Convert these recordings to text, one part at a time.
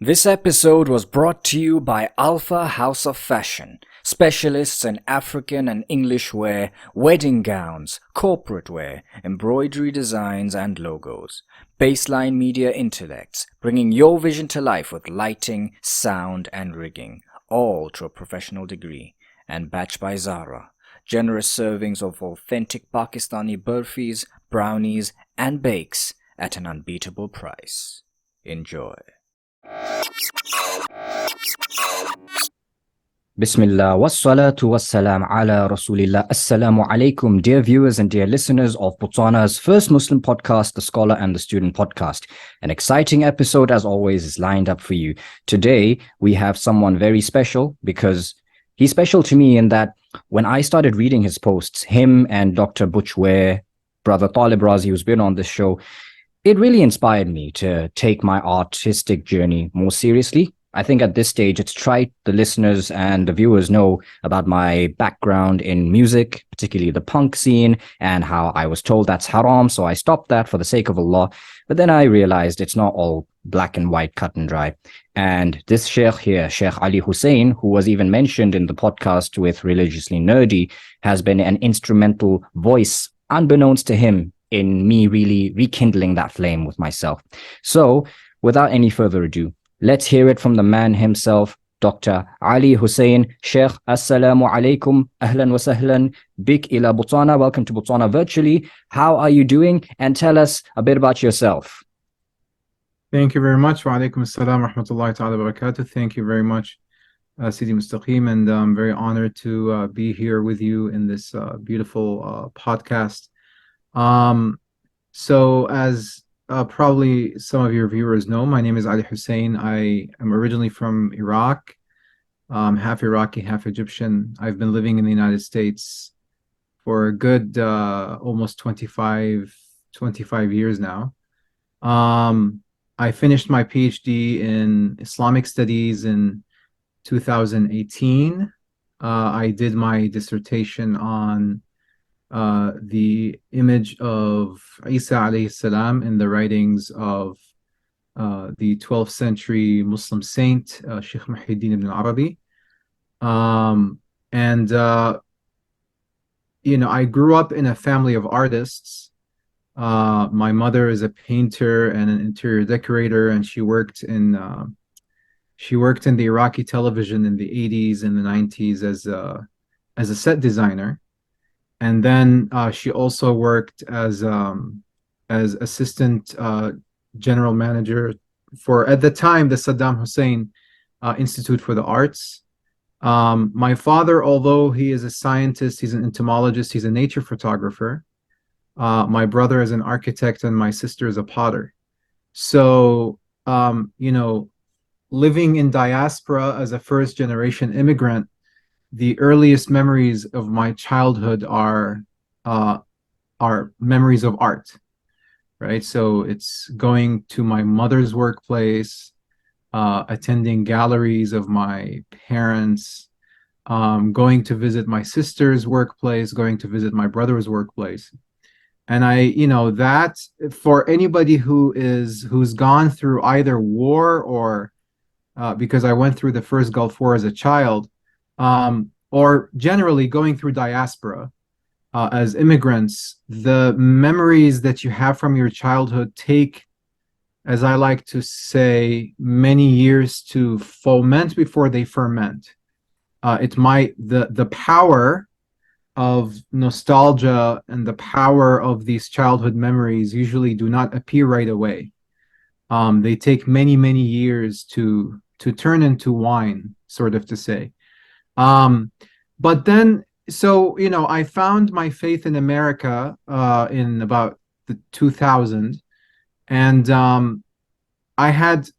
This episode was brought to you by Alpha House of Fashion, specialists in African and English wear, wedding gowns, corporate wear, embroidery designs and logos. Baseline Media Intellects, bringing your vision to life with lighting, sound and rigging, all to a professional degree. And Batch by Zara, generous servings of authentic Pakistani burfis, brownies and bakes at an unbeatable price. Enjoy. Bismillah, wassalatu wassalam ala rasulillah. Assalamu alaikum, dear viewers and dear listeners of Botswana's first Muslim podcast, The Scholar and the Student Podcast. An exciting episode, as always, is lined up for you. Today, we have someone very special because he's special to me in that when I started reading his posts, him and Dr. Butchware, Brother Talib Razi, who's been on this show, it really inspired me to take my artistic journey more seriously. I think at this stage, it's trite. The listeners and the viewers know about my background in music, particularly the punk scene, and how I was told that's haram. So I stopped that for the sake of Allah. But then I realized it's not all black and white, cut and dry. And this sheikh here, Sheikh Ali Hussain, who was even mentioned in the podcast with Religiously Nerdy, has been an instrumental voice, unbeknownst to him, in me really rekindling that flame with myself. So, without any further ado, let's hear it from the man himself, Dr. Ali Hussain. Sheikh, assalamu alaikum, ahlan wa sahlan, bik ila Botswana. Welcome to Botswana virtually. How are you doing? And tell us a bit about yourself. Thank you very much. Wa alaikum assalam wa rahmatullahi ta'ala wa barakatuh. Thank you very much, Sidi Mustaqim, and I'm very honored to be here with you in this beautiful podcast. So as probably some of your viewers know, my name is Ali Hussain. I am originally from Iraq, half Iraqi, half Egyptian. I've been living in the United States for a good almost 25 years now. I finished my PhD in Islamic Studies in 2018. I did my dissertation on the image of Isa alayhi salam in the writings of the 12th century Muslim saint, Sheikh Muhyiddin ibn Arabi. I grew up in a family of artists. My mother is a painter and an interior decorator, and she worked in the Iraqi television in the 80s and the 90s as a set designer. And then she also worked as assistant general manager for, at the time, the Saddam Hussein Institute for the Arts. My father, although he is a scientist, he's an entomologist, he's a nature photographer. My brother is an architect, and my sister is a potter. So, living in diaspora as a first-generation immigrant, the earliest memories of my childhood are memories of art, right? So it's going to my mother's workplace, attending galleries of my parents, going to visit my sister's workplace, going to visit my brother's workplace. And that for anybody who's gone through either war or because I went through the first Gulf War as a child, or generally going through diaspora as immigrants, the memories that you have from your childhood take, as I like to say, many years to foment before they ferment. The power of nostalgia and the power of these childhood memories usually do not appear right away. They take many, many years to turn into wine, sort of to say. But then, I found my faith in America in about the 2000, and I had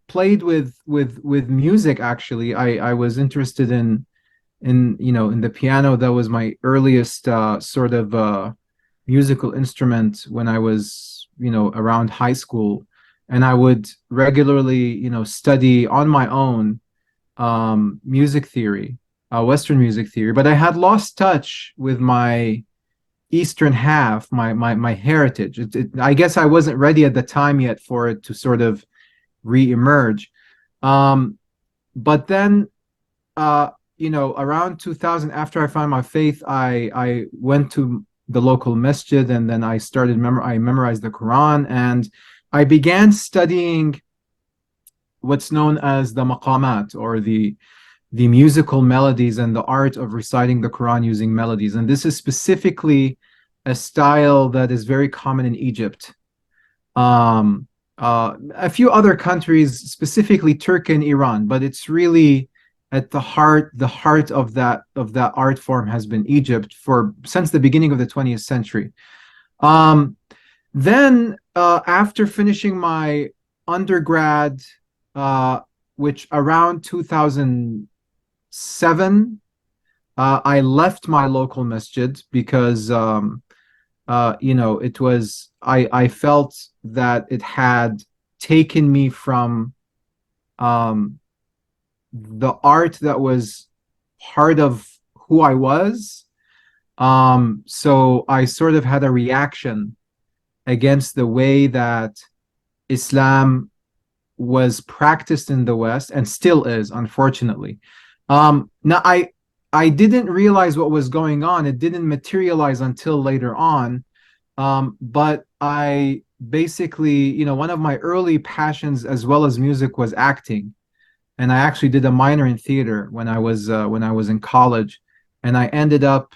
played with music. Actually, I was interested in the piano. That was my earliest sort of musical instrument when I was around high school, and I would regularly study on my own music theory, Western music theory, but I had lost touch with my Eastern half, my heritage. I guess I wasn't ready at the time yet for it to sort of re-emerge. But then, around 2000, after I found my faith, I went to the local masjid, and then I memorized the Quran, and I began studying what's known as the maqamat, or the musical melodies and the art of reciting the Quran using melodies. And this is specifically a style that is very common in Egypt. A few other countries, specifically Turkey and Iran, but it's really at the heart of that art form has been Egypt since the beginning of the 20th century. Then after finishing my undergrad, which around 2007, I left my local masjid because I felt that it had taken me from the art that was part of who I was. So I sort of had a reaction against the way that Islam was practiced in the West, and still is, unfortunately. Now, I didn't realize what was going on. It didn't materialize until later on. But I basically, one of my early passions, as well as music, was acting. And I actually did a minor in theater when I was in college, and I ended up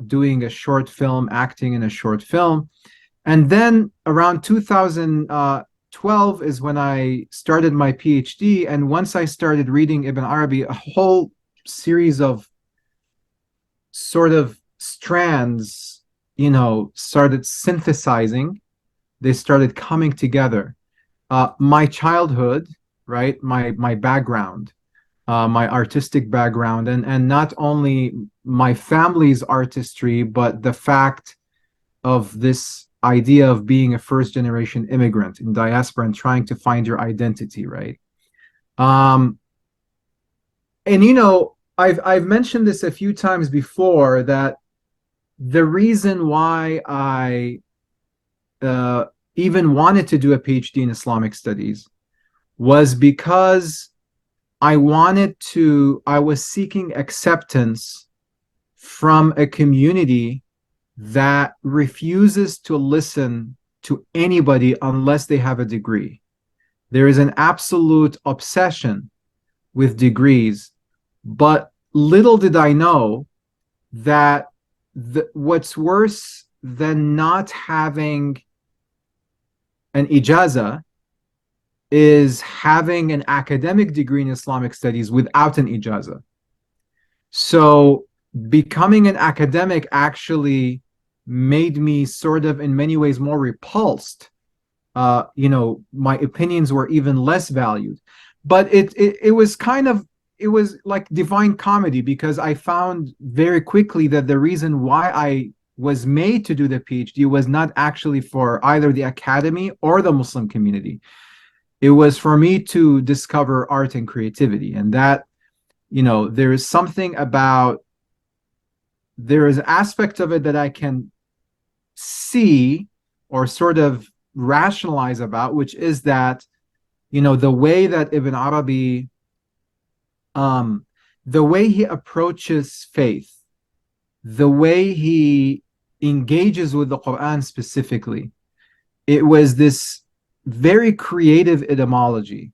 doing a short film, acting in a short film. And then around 2012 is when I started my PhD. And once I started reading Ibn Arabi, a whole series of sort of strands, started synthesizing. They started coming together. My childhood, right? My background, my artistic background, and not only my family's artistry, but the fact of this idea of being a first generation immigrant in diaspora and trying to find your identity, right? And I've mentioned this a few times before, that the reason why I even wanted to do a PhD in Islamic studies was because I was seeking acceptance from a community that refuses to listen to anybody unless they have a degree. There is an absolute obsession with degrees, but little did I know that what's worse than not having an ijaza is having an academic degree in Islamic studies without an ijaza. So becoming an academic actually made me sort of, in many ways, more repulsed. My opinions were even less valued. But it was like divine comedy, because I found very quickly that the reason why I was made to do the PhD was not actually for either the academy or the Muslim community. It was for me to discover art and creativity. And that, there is an aspect of it that I can see or sort of rationalize about, which is that, the way that Ibn Arabi, the way he approaches faith, the way he engages with the Quran specifically, it was this very creative etymology,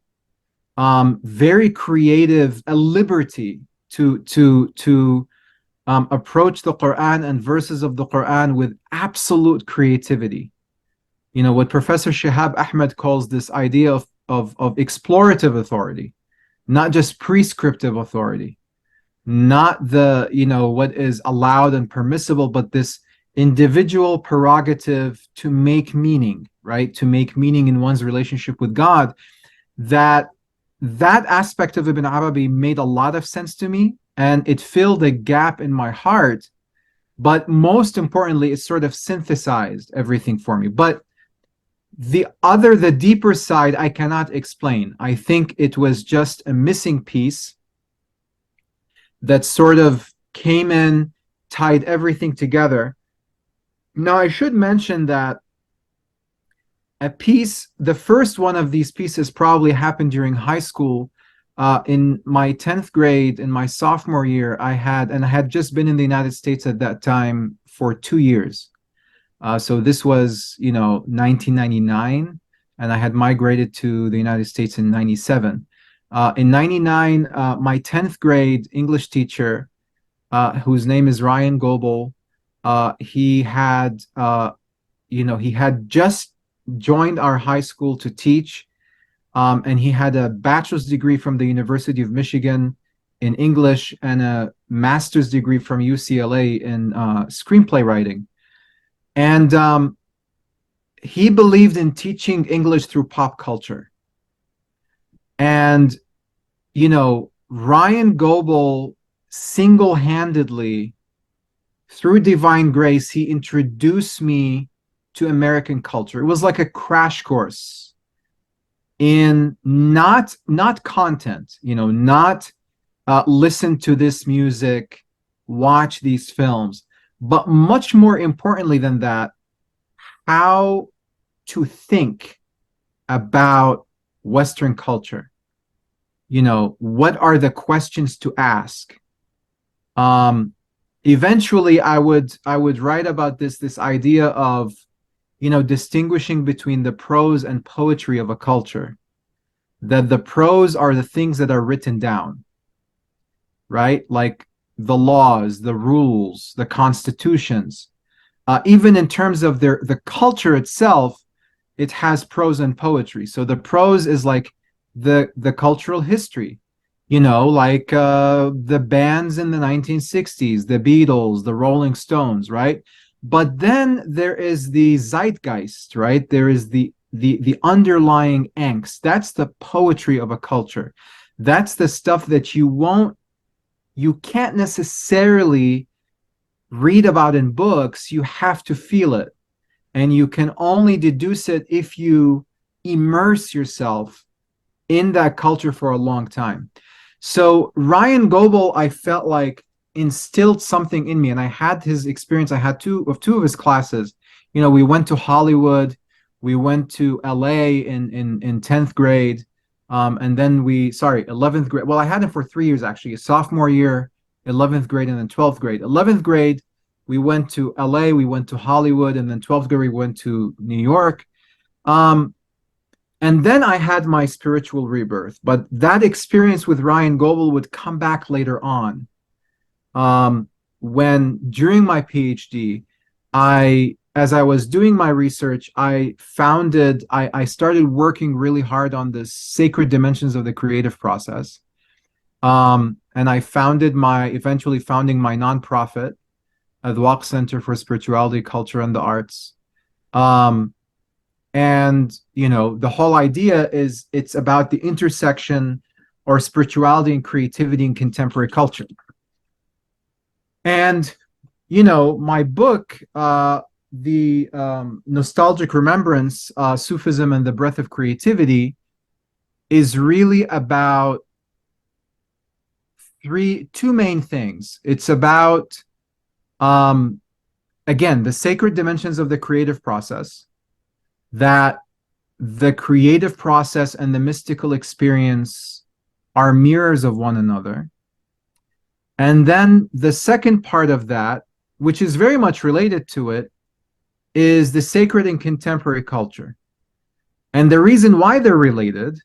very creative, a liberty to approach the Quran and verses of the Quran with absolute creativity. What Professor Shihab Ahmed calls this idea of explorative authority, not just prescriptive authority, not the, what is allowed and permissible, but this individual prerogative to make meaning, right? To make meaning in one's relationship with God. That aspect of Ibn Arabi made a lot of sense to me, and it filled a gap in my heart. But most importantly, it sort of synthesized everything for me. But the deeper side, I cannot explain. I think it was just a missing piece that sort of came in, tied everything together. Now, I should mention that a piece, the first one of these pieces probably happened during high school. In my 10th grade, in my sophomore year, I had just been in the United States at that time for 2 years. So this was, 1999, and I had migrated to the United States in 97. In 99, my 10th grade English teacher, whose name is Ryan Goebel, he had just joined our high school to teach, and he had a bachelor's degree from the University of Michigan in English and a master's degree from UCLA in screenplay writing. And he believed in teaching English through pop culture. And, Ryan Goebel single-handedly, through divine grace, he introduced me to American culture. It was like a crash course in not content, not listen to this music, watch these films, but much more importantly than that, how to think about Western culture. What are the questions to ask? Eventually I would write about this idea of, distinguishing between the prose and poetry of a culture. That the prose are the things that are written down, right? Like the laws, the rules, the constitutions. Even in terms of the culture itself, it has prose and poetry. So the prose is like the cultural history, like the bands in the 1960s, the Beatles, the Rolling Stones, right? But then there is the zeitgeist, right? There is the underlying angst. That's the poetry of a culture. That's the stuff that you can't necessarily read about in books. You have to feel it. And you can only deduce it if you immerse yourself in that culture for a long time. So Ryan Goebel, I felt like, instilled something in me, and I had his experience. I had two of his classes. We went to Hollywood, we went to LA in 10th grade, and then 11th grade. Well, I had him for 3 years actually, a sophomore year, 11th grade, and then 12th grade. 11th grade, we went to LA, we went to Hollywood, and then 12th grade we went to New York. And then I had my spiritual rebirth, but that experience with Ryan Goebel would come back later on. When during my PhD, as I was doing my research, I started working really hard on the sacred dimensions of the creative process. And I eventually founding my nonprofit, Adhwag Center for Spirituality, Culture, and the Arts. And, the whole idea is it's about the intersection or spirituality and creativity in contemporary culture. And, my book, the Nostalgic Remembrance, Sufism and the Breath of Creativity, is really about two main things. It's about, again, the sacred dimensions of the creative process, that the creative process and the mystical experience are mirrors of one another. And then the second part of that, which is very much related to it, is the sacred and contemporary culture. And the reason why they're related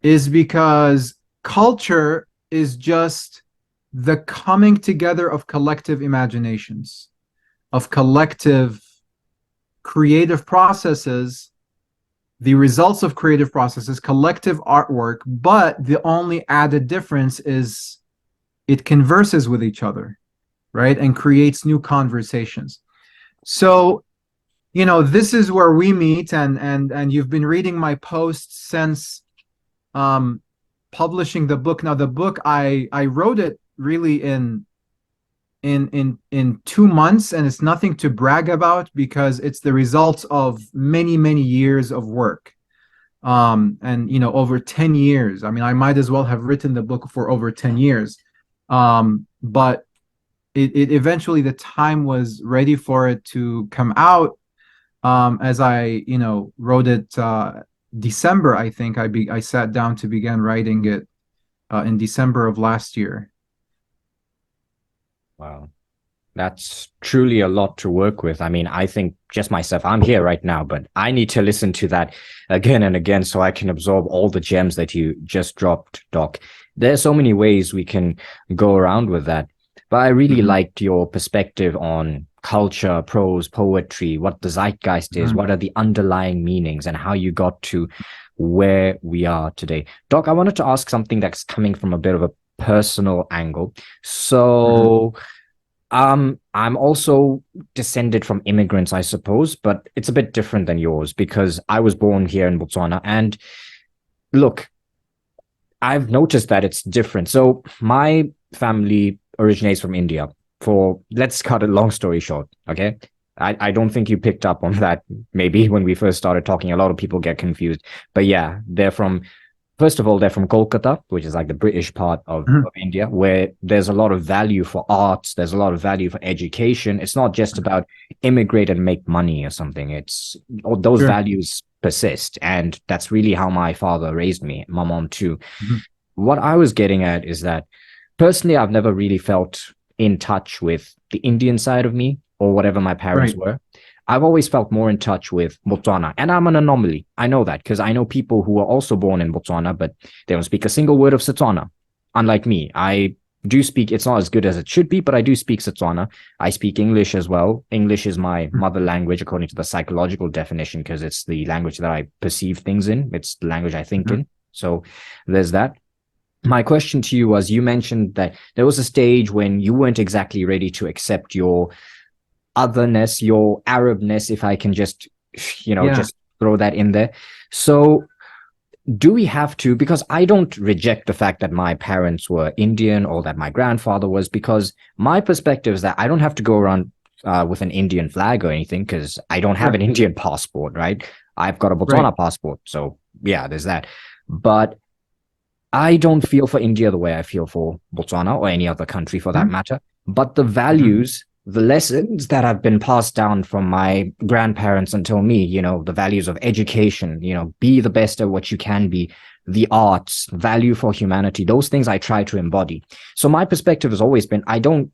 is because culture is just the coming together of collective imaginations, of collective creative processes, the results of creative processes, collective artwork, but the only added difference is it converses with each other, right? And creates new conversations. So, this is where we meet, and you've been reading my posts since publishing the book. Now, the book, I wrote it really in 2 months, and it's nothing to brag about because it's the result of many years of work. And over 10 years. I mean, I might as well have written the book for over 10 years. But it eventually, the time was ready for it to come out. As I, wrote it December, I think I sat down to begin writing it in December of last year. Wow. That's truly a lot to work with. I mean, I think just myself, I'm here right now, but I need to listen to that again and again so I can absorb all the gems that you just dropped, Doc. There's so many ways we can go around with that. But I really liked your perspective on culture, prose, poetry, what the zeitgeist is, what are the underlying meanings, and how you got to where we are today. Doc, I wanted to ask something that's coming from a bit of a personal angle. So, I'm also descended from immigrants, I suppose, but it's a bit different than yours because I was born here in Botswana. And look, I've noticed that it's different. So my family originates from India. Let's cut a long story short, okay? I don't think you picked up on that maybe when we first started talking. A lot of people get confused. But yeah, first of all, they're from Kolkata, which is like the British part of India, where there's a lot of value for arts. There's a lot of value for education. It's not just about immigrate and make money or something. Those values persist. And that's really how my father raised me, my mom too. What I was getting at is that personally, I've never really felt in touch with the Indian side of me or whatever my parents were. I've always felt more in touch with Botswana, and I'm an anomaly. I know that because I know people who are also born in Botswana, but they don't speak a single word of Setswana. Unlike me, I do speak, it's not as good as it should be, but I do speak Setswana. I speak English as well. English is my mother language, according to the psychological definition, because it's the language that I perceive things in. It's the language I think in. So there's that. My question to you was, you mentioned that there was a stage when you weren't exactly ready to accept your otherness, your Arabness, if I can just, just throw that in there. So do we have to, because I don't reject the fact that my parents were Indian or that my grandfather was, because my perspective is that I don't have to go around with an Indian flag or anything because I don't have an Indian passport, right? I've got a Botswana passport. So yeah, there's that. But I don't feel for India the way I feel for Botswana or any other country for that matter. But the values, the lessons that have been passed down from my grandparents until me, the values of education, be the best at what you can be, the arts, value for humanity, those things I try to embody. So my perspective has always been, I don't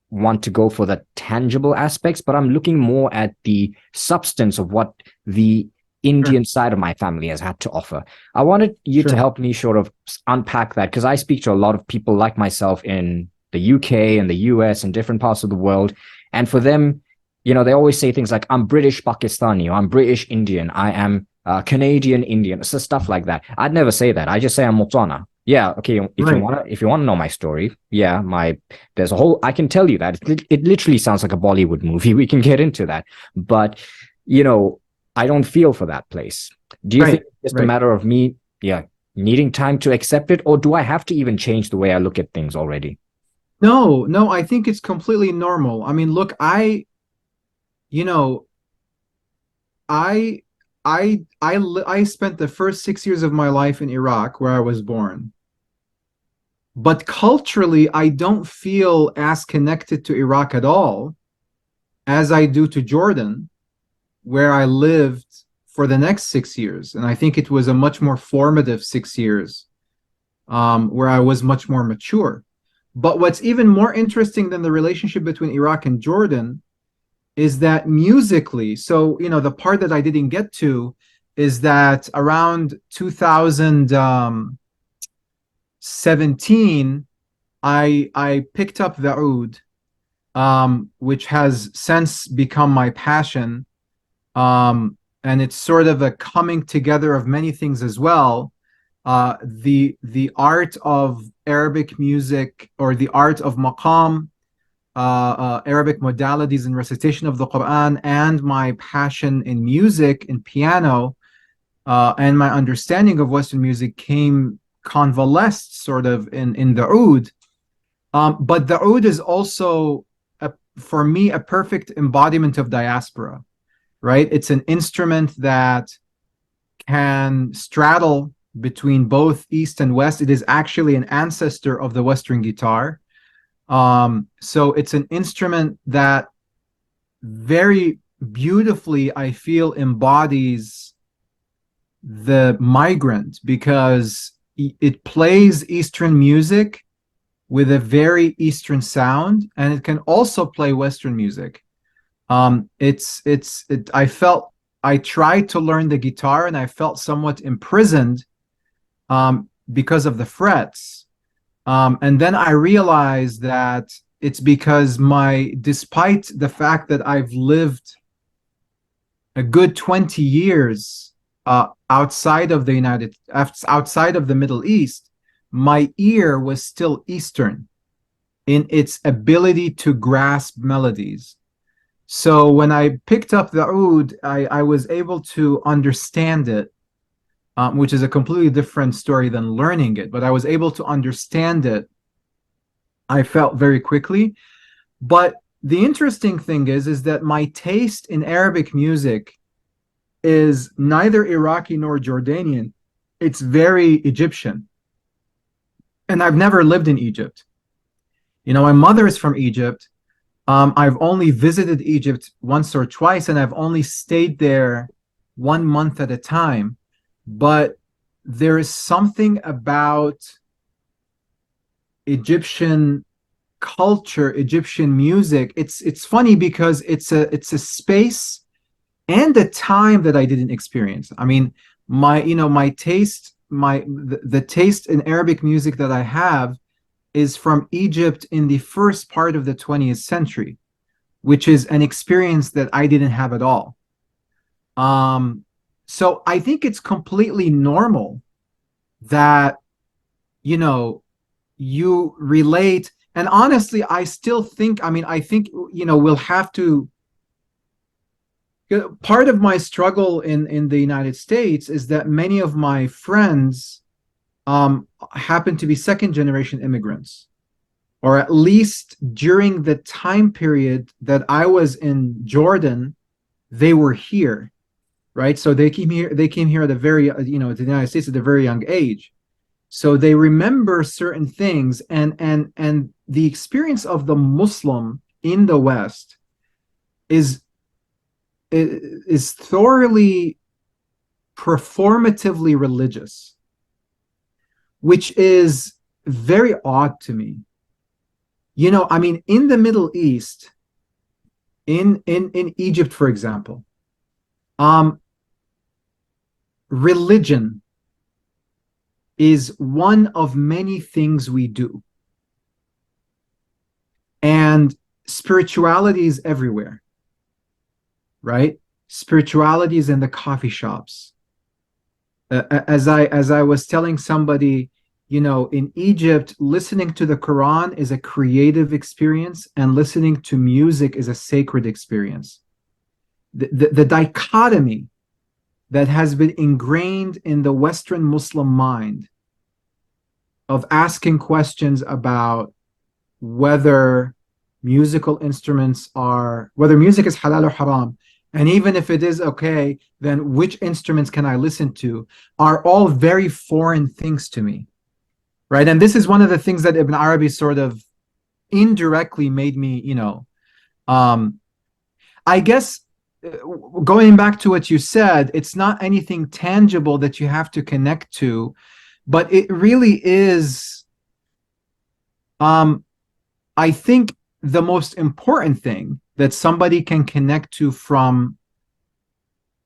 want to go for the tangible aspects, but I'm looking more at the substance of what the Indian side of my family has had to offer. I wanted you to help me sort of unpack that, because I speak to a lot of people like myself in the UK and the US and different parts of the world. And for them, they always say things like, I'm British Pakistani, or I'm British Indian, I am Canadian Indian, so stuff like that. I'd never say that. I just say I'm Botswana. Yeah, okay. If you want to know my story, there's a whole, I can tell you that it literally sounds like a Bollywood movie. We can get into that. But, I don't feel for that place. Do you think it's just a matter of me, needing time to accept it, or do I have to even change the way I look at things already? No, I think it's completely normal. I mean, look, I spent the first 6 years of my life in Iraq, where I was born. But culturally, I don't feel as connected to Iraq at all as I do to Jordan, where I lived for the next 6 years. And I think it was a much more formative 6 years, where I was much more mature. But what's even more interesting than the relationship between Iraq and Jordan is that musically, so, the part that I didn't get to is that around 2017, I picked up the oud, which has since become my passion. And it's sort of a coming together of many things as well. The art of Arabic music, or the art of maqam, Arabic modalities and recitation of the Quran, and my passion in music, in piano, and my understanding of Western music convalesced sort of in the oud. But the oud is also, for me, a perfect embodiment of diaspora, right? It's an instrument that can straddle between both East and West. It is actually an ancestor of the Western guitar. So it's an instrument that very beautifully, I feel, embodies the migrant, because it plays Eastern music with a very Eastern sound, and it can also play Western music. I felt, I tried to learn the guitar and I felt somewhat imprisoned because of the frets. And then I realized that it's because despite the fact that I've lived a good 20 years outside of outside of the Middle East, my ear was still Eastern in its ability to grasp melodies. So when I picked up the oud, I was able to understand it, which is a completely different story than learning it, but I was able to understand it, I felt, very quickly. But the interesting thing is that my taste in Arabic music is neither Iraqi nor Jordanian. It's very Egyptian. And I've never lived in Egypt. You know, my mother is from Egypt. I've only visited Egypt once or twice, and I've only stayed there 1 month at a time. But there is something about Egyptian culture, Egyptian music. It's funny because it's a space and a time that I didn't experience. I mean, my taste, the taste in Arabic music that I have is from Egypt in the first part of the 20th century, which is an experience that I didn't have at all. So I think it's completely normal that, you relate. And honestly, I still think, I think, we'll have to. Part of my struggle in the United States is that many of my friends happen to be second generation immigrants, or at least during the time period that I was in Jordan, they were here, right? So they came here at a very, to the United States at a very young age. So they remember certain things, and the experience of the Muslim in the West is thoroughly performatively religious, which is very odd to me. In the Middle East, in Egypt, for example, religion is one of many things we do. And spirituality is everywhere, right? Spirituality is in the coffee shops. As I was telling somebody, in Egypt, listening to the Quran is a creative experience, and listening to music is a sacred experience. The dichotomy that has been ingrained in the Western Muslim mind of asking questions about whether music is halal or haram, and even if it is okay, then which instruments can I listen to, are all very foreign things to me, right? And this is one of the things that Ibn Arabi sort of indirectly made me, I guess, going back to what you said, it's not anything tangible that you have to connect to, but it really is, I think, the most important thing that somebody can connect to, from,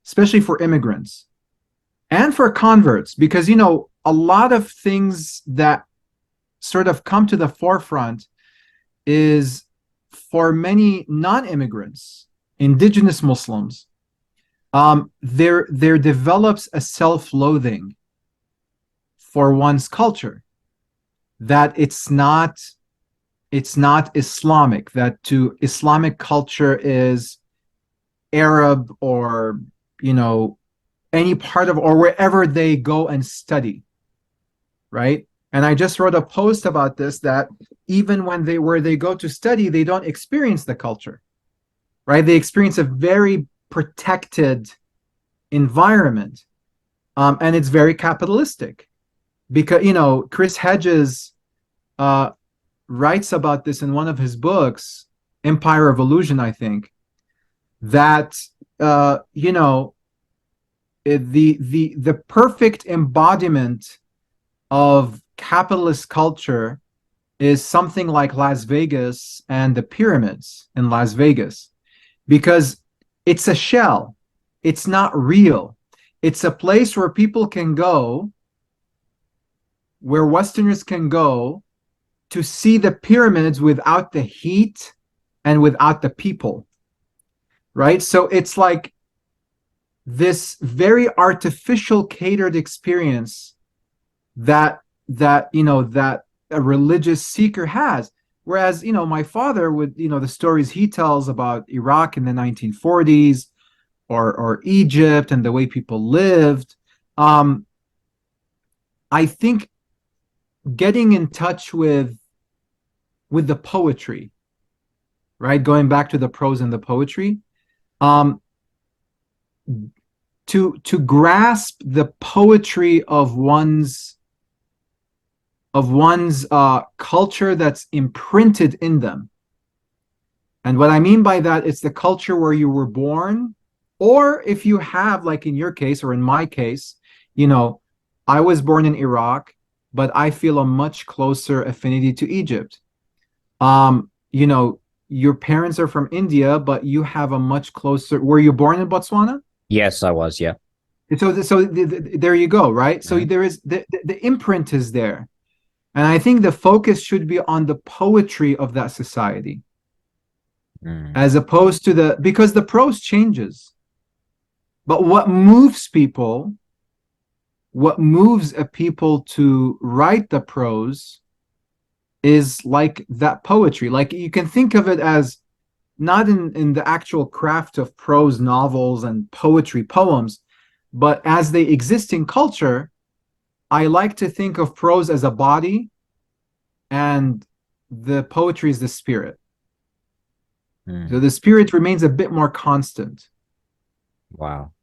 especially for immigrants and for converts, because, a lot of things that sort of come to the forefront is, for many non-immigrants, indigenous Muslims, there develops a self-loathing for one's culture, that it's not Islamic, that to Islamic culture is Arab, or any part of, or wherever they go and study, right? And I just wrote a post about this, that even where they go to study, they don't experience the culture, right? They experience a very protected environment, and it's very capitalistic, because Chris Hedges writes about this in one of his books, Empire of Illusion, I think, that you know, the perfect embodiment of capitalist culture is something like Las Vegas and the pyramids in Las Vegas, because it's a shell. It's not real. It's a place where people can go, where Westerners can go to see the pyramids without the heat and without the people, right? So it's like this very artificial catered experience that you know, that a religious seeker has. Whereas, you know, my father would, you know, the stories he tells about Iraq in the 1940s, or Egypt and the way people lived, I think getting in touch with the poetry, right? Going back to the prose and the poetry, um, to grasp the poetry of one's culture that's imprinted in them. And what I mean by that, it's the culture where you were born, or if you have, like in your case or in my case, you know, I was born in Iraq, but I feel a much closer affinity to Egypt. You know, your parents are from India, but you have a much closer. Were you born in Botswana? Yes, I was. Yeah. So there you go, right? So Mhm. there is the imprint is there. And I think the focus should be on the poetry of that society, Mm. as opposed to because the prose changes. But what moves a people to write the prose is like that poetry. Like, you can think of it as not in the actual craft of prose novels and poetry poems, but as they exist in culture. I like to think of prose as a body, and the poetry is the spirit. So Mm. the spirit remains a bit more constant. Wow.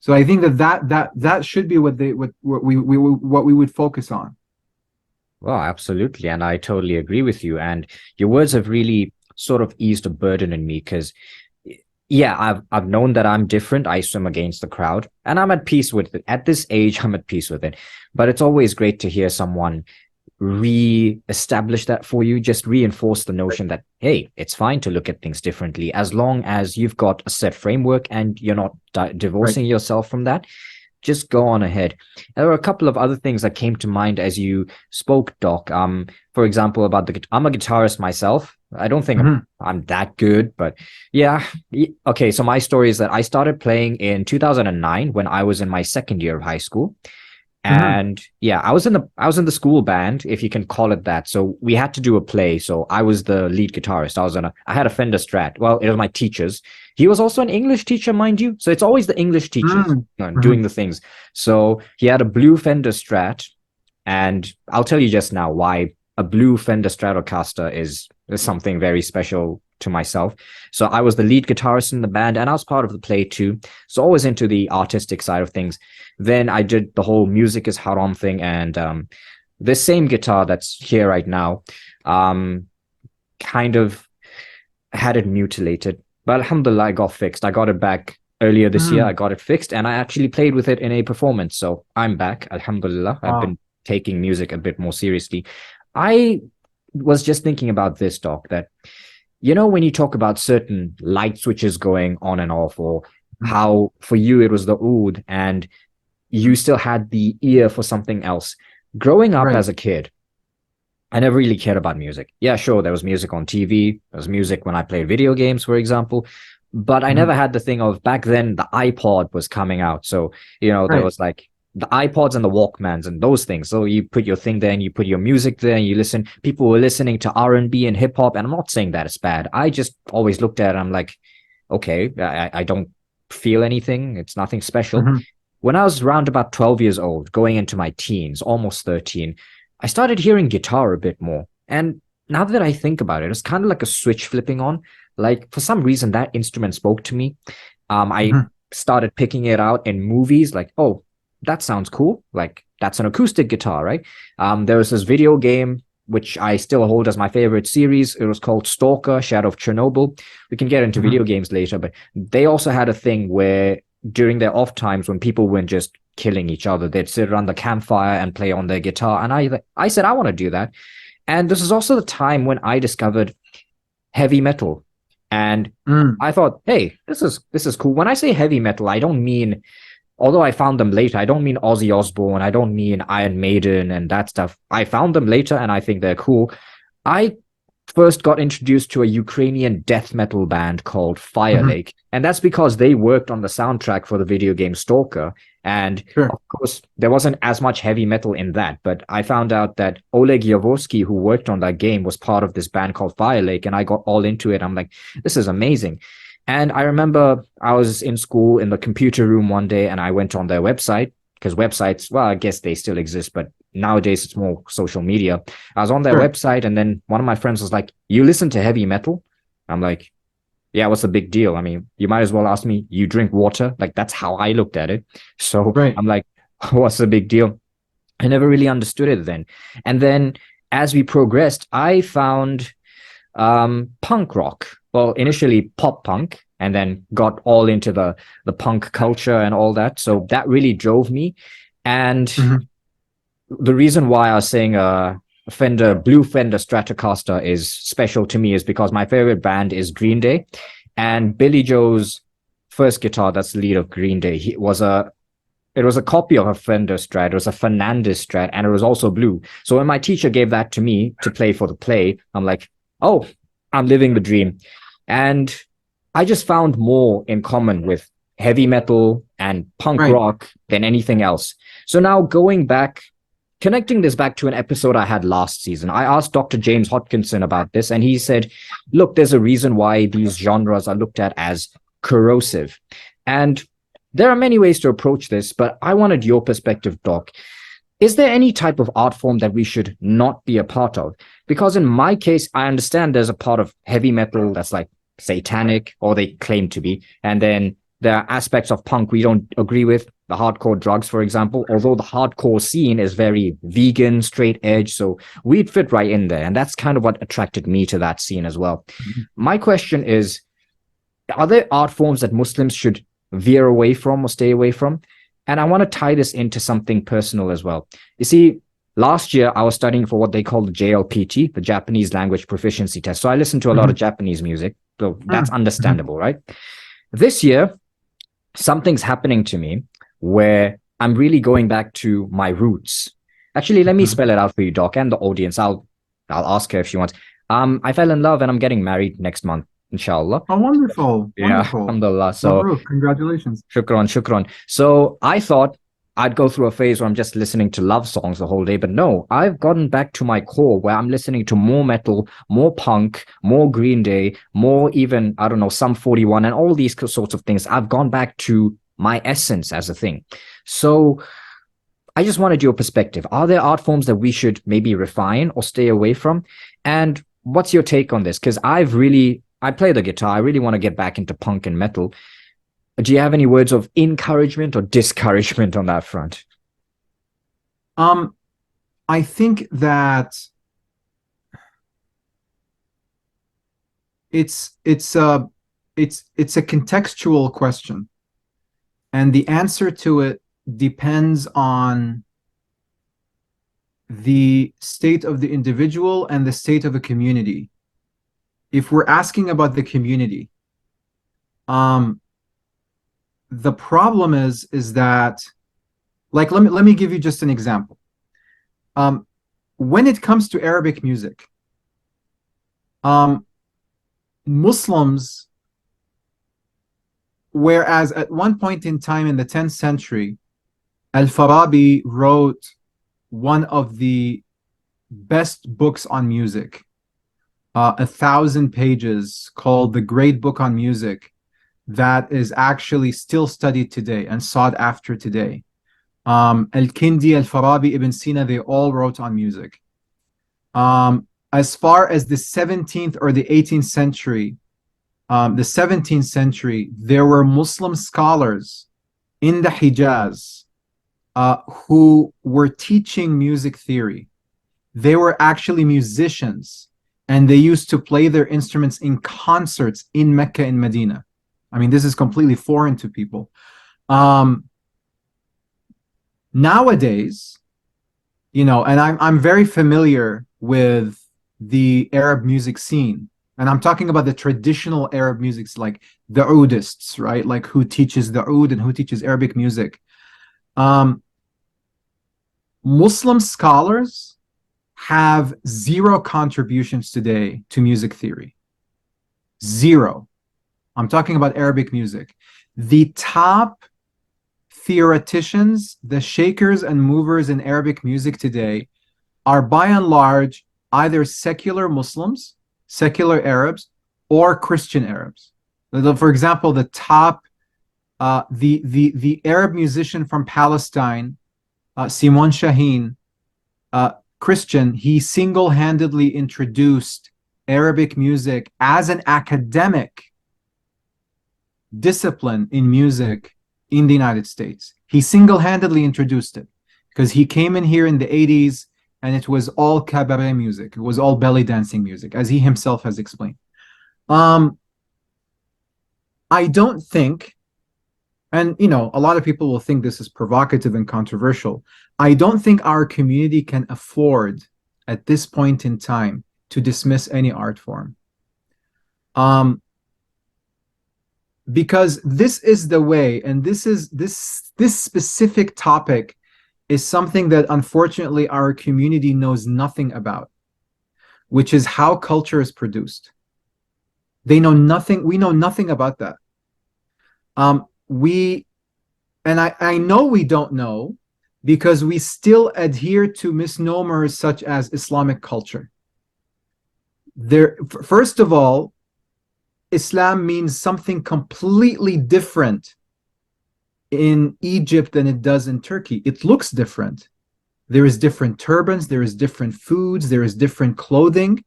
So I think that should be what we would focus on. Well, absolutely. And I totally agree with you. And your words have really sort of eased a burden in me because, yeah, I've known that I'm different. I swim against the crowd and I'm at peace with it. At this age, I'm at peace with it. But it's always great to hear someone re-establish that for you, just reinforce the notion that, hey, it's fine to look at things differently as long as you've got a set framework and you're not Right. divorcing yourself from that. Just go on ahead. There were a couple of other things that came to mind as you spoke, Doc. For example, about I'm a guitarist myself. I don't think Mm-hmm. I'm that good, but yeah. Okay, so my story is that I started playing in 2009 when I was in my second year of high school. Mm-hmm. And yeah, I was in the school band, if you can call it that. So we had to do a play. So I was the lead guitarist. I had a Fender Strat. Well, it was my teacher's. He was also an English teacher, mind you. So it's always the English teachers Mm-hmm. doing the things. So he had a blue Fender Strat, and I'll tell you just now why a blue Fender Stratocaster is something very special to myself. So I was the lead guitarist in the band, and I was part of the play too. So always into the artistic side of things. Then I did the whole music is haram thing, and this same guitar that's here right now, um, kind of had it mutilated. But alhamdulillah, I got fixed. I got it back earlier this year. Mm-hmm. I got it fixed, and I actually played with it in a performance. So I'm back. Alhamdulillah. I've Wow. been taking music a bit more seriously. I was just thinking about this, Doc, that when you talk about certain light switches going on and off, or how for you it was the oud and you still had the ear for something else. Growing up Right. as a kid, I never really cared about music. Yeah, sure, there was music on TV, there was music when I played video games, for example. But I Mm-hmm. never had the thing of back then the iPod was coming out. So, there Right. was like the iPods and the Walkmans and those things. So you put your thing there and you put your music there and you listen. People were listening to R&B and hip hop. And I'm not saying that it's bad. I just always looked at it. I'm like, okay, I don't feel anything. It's nothing special. Mm-hmm. When I was around about 12 years old, going into my teens, almost 13, I started hearing guitar a bit more. And now that I think about it, it's kind of like a switch flipping on. Like for some reason, that instrument spoke to me. I Mm-hmm. started picking it out in movies, like, oh, that sounds cool. Like that's an acoustic guitar, right? There was this video game. which I still hold as my favorite series. It was called Stalker, Shadow of Chernobyl. We can get into video games later, but they also had a thing where during their off times when people weren't just killing each other, they'd sit around the campfire and play on their guitar. And I said, I want to do that. And this is also the time when I discovered heavy metal. And I thought, hey, this is cool. When I say heavy metal, I don't mean, although I found them later, I don't mean Ozzy Osbourne, I don't mean Iron Maiden and that stuff. I found them later and I think they're cool. I first got introduced to a Ukrainian death metal band called Fire Lake, and that's because they worked on the soundtrack for the video game Stalker. And of course, there wasn't as much heavy metal in that, but I found out that Oleg Yavorsky, who worked on that game, was part of this band called Fire Lake, and I got all into it. I'm like, this is amazing. And I remember I was in school in the computer room one day, and I went on their website, because websites, well, I guess they still exist, but nowadays it's more social media. I was on their website, and then one of my friends was like, you listen to heavy metal? I'm like, yeah, what's the big deal? I mean, you might as well ask me, you drink water? Like, that's how I looked at it. So I'm like, what's the big deal? I never really understood it then. And then as we progressed, I found punk rock. Well, initially pop punk, and then got all into the punk culture and all that. So that really drove me. And the reason why I was saying blue Fender Stratocaster is special to me is because my favorite band is Green Day, and Billy Joe's first guitar, that's the lead of Green Day, it was a copy of a Fender Strat. It was a Fernandez Strat, and it was also blue. So when my teacher gave that to me to play for the play, I'm like, oh, I'm living the dream. And I just found more in common with heavy metal and punk rock than anything else. So now going back, connecting this back to an episode I had last season, I asked Dr. James Hodkinson about this, and he said, look, there's a reason why these genres are looked at as corrosive. And there are many ways to approach this, but I wanted your perspective, Doc. Is there any type of art form that we should not be a part of? Because in my case, I understand there's a part of heavy metal that's like satanic, or they claim to be. And then there are aspects of punk we don't agree with, the hardcore drugs, for example, although the hardcore scene is very vegan, straight edge. So we'd fit right in there. And that's kind of what attracted me to that scene as well. My question is, are there art forms that Muslims should veer away from or stay away from? And I want to tie this into something personal as well. You see, last year I was studying for what they call the JLPT, the Japanese Language Proficiency Test. So I listened to a lot of Japanese music. So that's understandable, right? This year, something's happening to me where I'm really going back to my roots. Actually, let me spell it out for you, Doc, and the audience. I'll ask her if she wants. I fell in love and I'm getting married next month, inshallah. Oh, wonderful. Yeah, wonderful. alhamdulillah. So, congratulations. Shukran. So I thought I'd go through a phase where I'm just listening to love songs the whole day. But no, I've gotten back to my core where I'm listening to more metal, more punk, more Green Day, more even, I don't know, Sum 41 and all these sorts of things. I've gone back to my essence as a thing. So I just wanted your perspective. Are there art forms that we should maybe refine or stay away from? And what's your take on this? Because I play the guitar. I really want to get back into punk and metal. Do you have any words of encouragement or discouragement on that front? I think that it's a contextual question, and the answer to it depends on the state of the individual and the state of the community. If we're asking about the community, the problem is that, like, let me give you just an example. When it comes to Arabic music, Muslims, whereas at one point in time in the 10th century, Al-Farabi wrote one of the best books on music, 1,000 pages, called The Great Book on Music, that is actually still studied today and sought after today. Al-Kindi, Al-Farabi, Ibn Sina, they all wrote on music. As far as the 17th or the 18th century, the 17th century, there were Muslim scholars in the Hijaz who were teaching music theory. They were actually musicians, and they used to play their instruments in concerts in Mecca and Medina. I mean, this is completely foreign to people. Nowadays, and I'm very familiar with the Arab music scene. And I'm talking about the traditional Arab musics, like the oudists, right? Like who teaches the oud and who teaches Arabic music. Muslim scholars have zero contributions today to music theory. Zero. I'm talking about Arabic music. The top theoreticians, the shakers and movers in Arabic music today are by and large either secular Muslims, secular Arabs, or Christian Arabs. For example, the top, the Arab musician from Palestine, Simon Shaheen, Christian, he single-handedly introduced Arabic music as an academic discipline in music in the United States. He single-handedly introduced it because he came in here in the 80s and it was all cabaret music. It was all belly dancing music, as he himself has explained. I don't think, and a lot of people will think this is provocative and controversial. I don't think our community can afford at this point in time to dismiss any art form. Because this is the way, and this specific topic is something that unfortunately our community knows nothing about, which is how culture is produced. They know nothing. We know nothing about that. I know we don't know because we still adhere to misnomers such as Islamic culture. First of all, Islam means something completely different in Egypt than it does in Turkey. It looks different. There is different turbans, there is different foods, there is different clothing,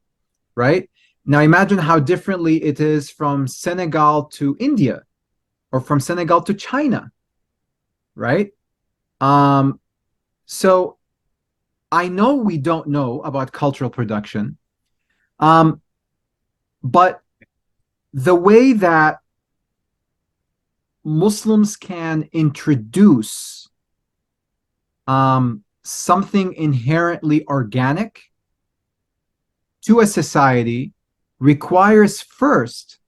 right? Now imagine how differently it is from Senegal to India or from Senegal to China, right? So I know we don't know about cultural production, but the way that Muslims can introduce something inherently organic to a society requires first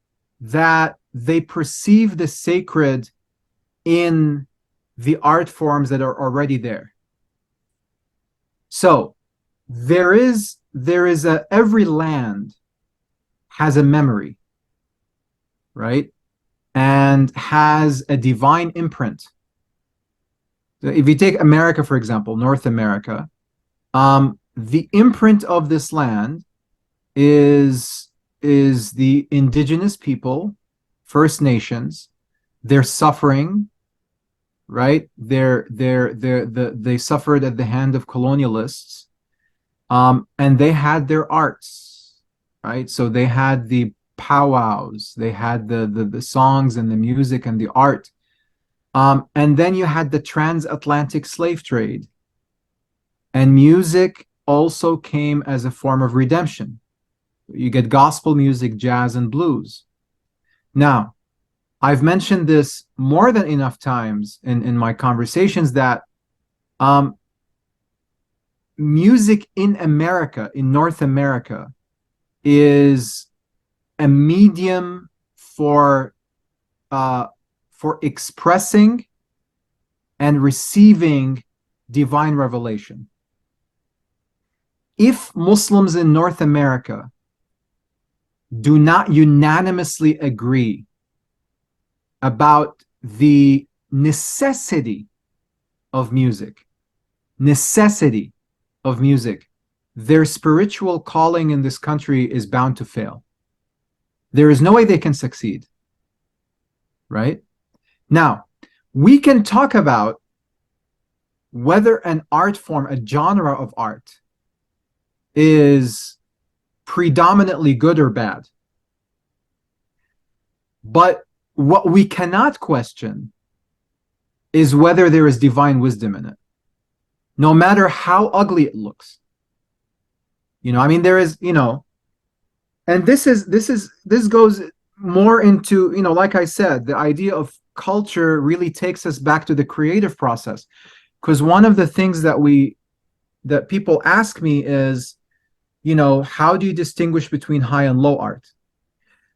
that they perceive the sacred in the art forms that are already there. So every land has a memory, right? And has a divine imprint. So if you take America, for example, North America, the imprint of this land is the indigenous people, First Nations, their suffering, right? They suffered at the hand of colonialists, and they had their arts, right? So they had the powwows, they had the songs and the music and the art, and then you had the transatlantic slave trade, and music also came as a form of redemption. You get gospel music, jazz, and blues. Now, I've mentioned this more than enough times in my conversations that music in America, in North America, is a medium for expressing and receiving divine revelation. If Muslims in North America do not unanimously agree about the necessity of music, their spiritual calling in this country is bound to fail. There is no way they can succeed, right? Now, we can talk about whether an art form, a genre of art, is predominantly good or bad. But what we cannot question is whether there is divine wisdom in it, no matter how ugly it looks. I mean, there is, and this goes more into, like I said, the idea of culture really takes us back to the creative process. Because one of the things that people ask me is, how do you distinguish between high and low art?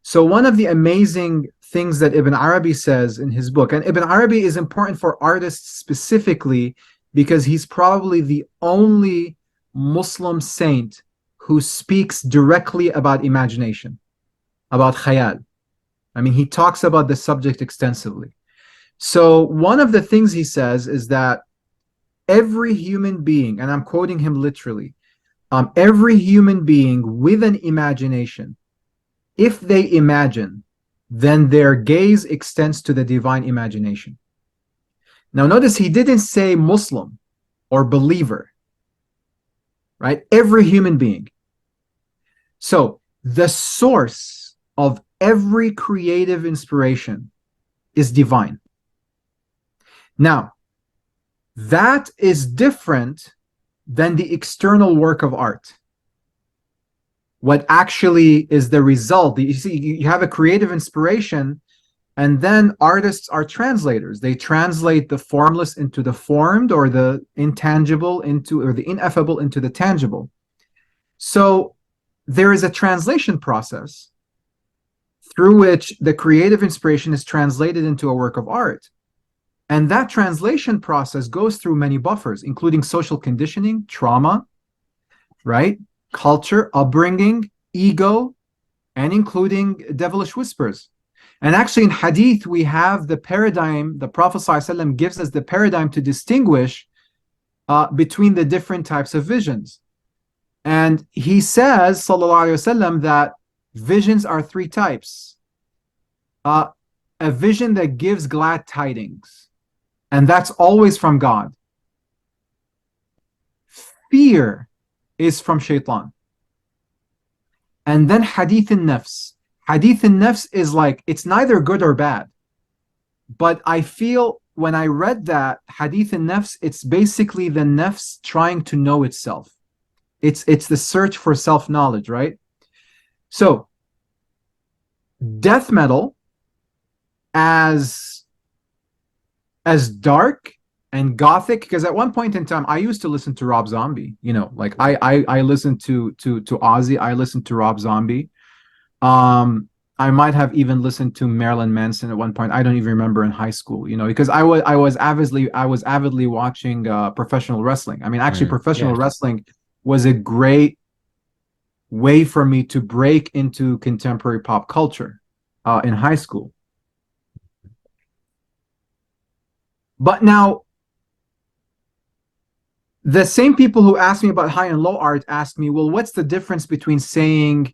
So one of the amazing things that Ibn Arabi says in his book, and Ibn Arabi is important for artists specifically because he's probably the only Muslim saint who speaks directly about imagination, about khayal. I mean, he talks about the subject extensively. So one of the things he says is that every human being, and I'm quoting him literally, every human being with an imagination, if they imagine, then their gaze extends to the divine imagination. Now, notice he didn't say Muslim or believer, right? Every human being. So the source of every creative inspiration is divine. Now, that is different than the external work of art. What actually is the result? You see, you have a creative inspiration, and then artists are translators. They translate the formless into the formed, or the intangible or the ineffable into the tangible. So there is a translation process through which the creative inspiration is translated into a work of art. And that translation process goes through many buffers, including social conditioning, trauma, right? Culture, upbringing, ego, and including devilish whispers. And actually in hadith, we have the paradigm, the Prophet ﷺ gives us the paradigm to distinguish between the different types of visions. And he says, sallallahu alaihi wasallam, that visions are three types. A vision that gives glad tidings, and that's always from God. Fear is from shaitan. And then hadith al-nafs. Hadith al-nafs is like, it's neither good or bad. But I feel when I read that hadith al-nafs, it's basically the nafs trying to know itself. It's the search for self-knowledge, right? So death metal, as dark and gothic, because at one point in time I used to listen to Rob Zombie, like I listened to Ozzy, I listened to Rob Zombie. I might have even listened to Marilyn Manson at one point. I don't even remember, in high school, because I was avidly watching professional wrestling. I mean, actually, professional wrestling was a great way for me to break into contemporary pop culture in high school. But now, the same people who ask me about high and low art ask me, well, what's the difference between saying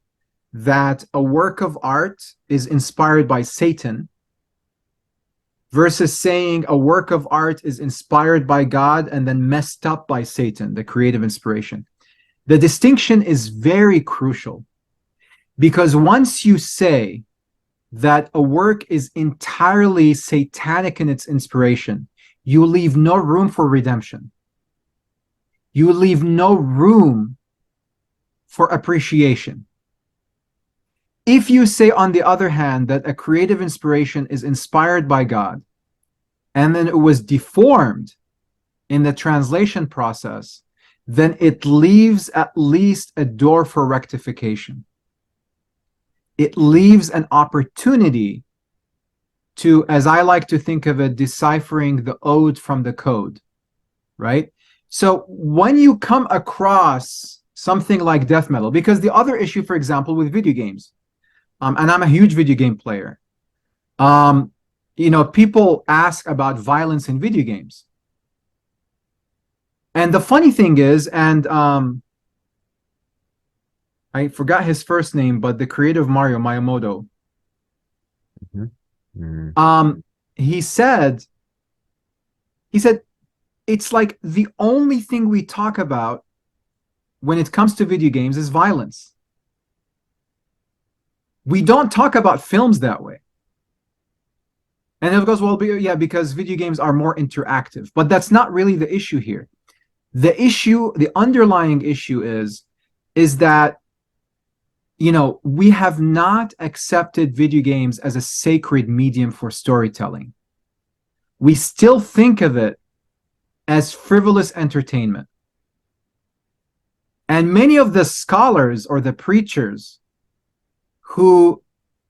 that a work of art is inspired by Satan versus saying a work of art is inspired by God and then messed up by Satan, the creative inspiration? The distinction is very crucial, because once you say that a work is entirely satanic in its inspiration, you leave no room for redemption. You leave no room for appreciation. If you say, on the other hand, that a creative inspiration is inspired by God, and then it was deformed in the translation process, then it leaves at least a door for rectification. It leaves an opportunity to, as I like to think of it, deciphering the ode from the code, right? So when you come across something like death metal, because the other issue, for example, with video games, and I'm a huge video game player, people ask about violence in video games. And the funny thing is, and I forgot his first name, but the creator of Mario, Miyamoto, he said, it's like the only thing we talk about when it comes to video games is violence. We don't talk about films that way. And it goes, well, yeah, because video games are more interactive. But that's not really the issue here. The issue, the underlying issue is is that, we have not accepted video games as a sacred medium for storytelling. We still think of it as frivolous entertainment. And many of the scholars or the preachers who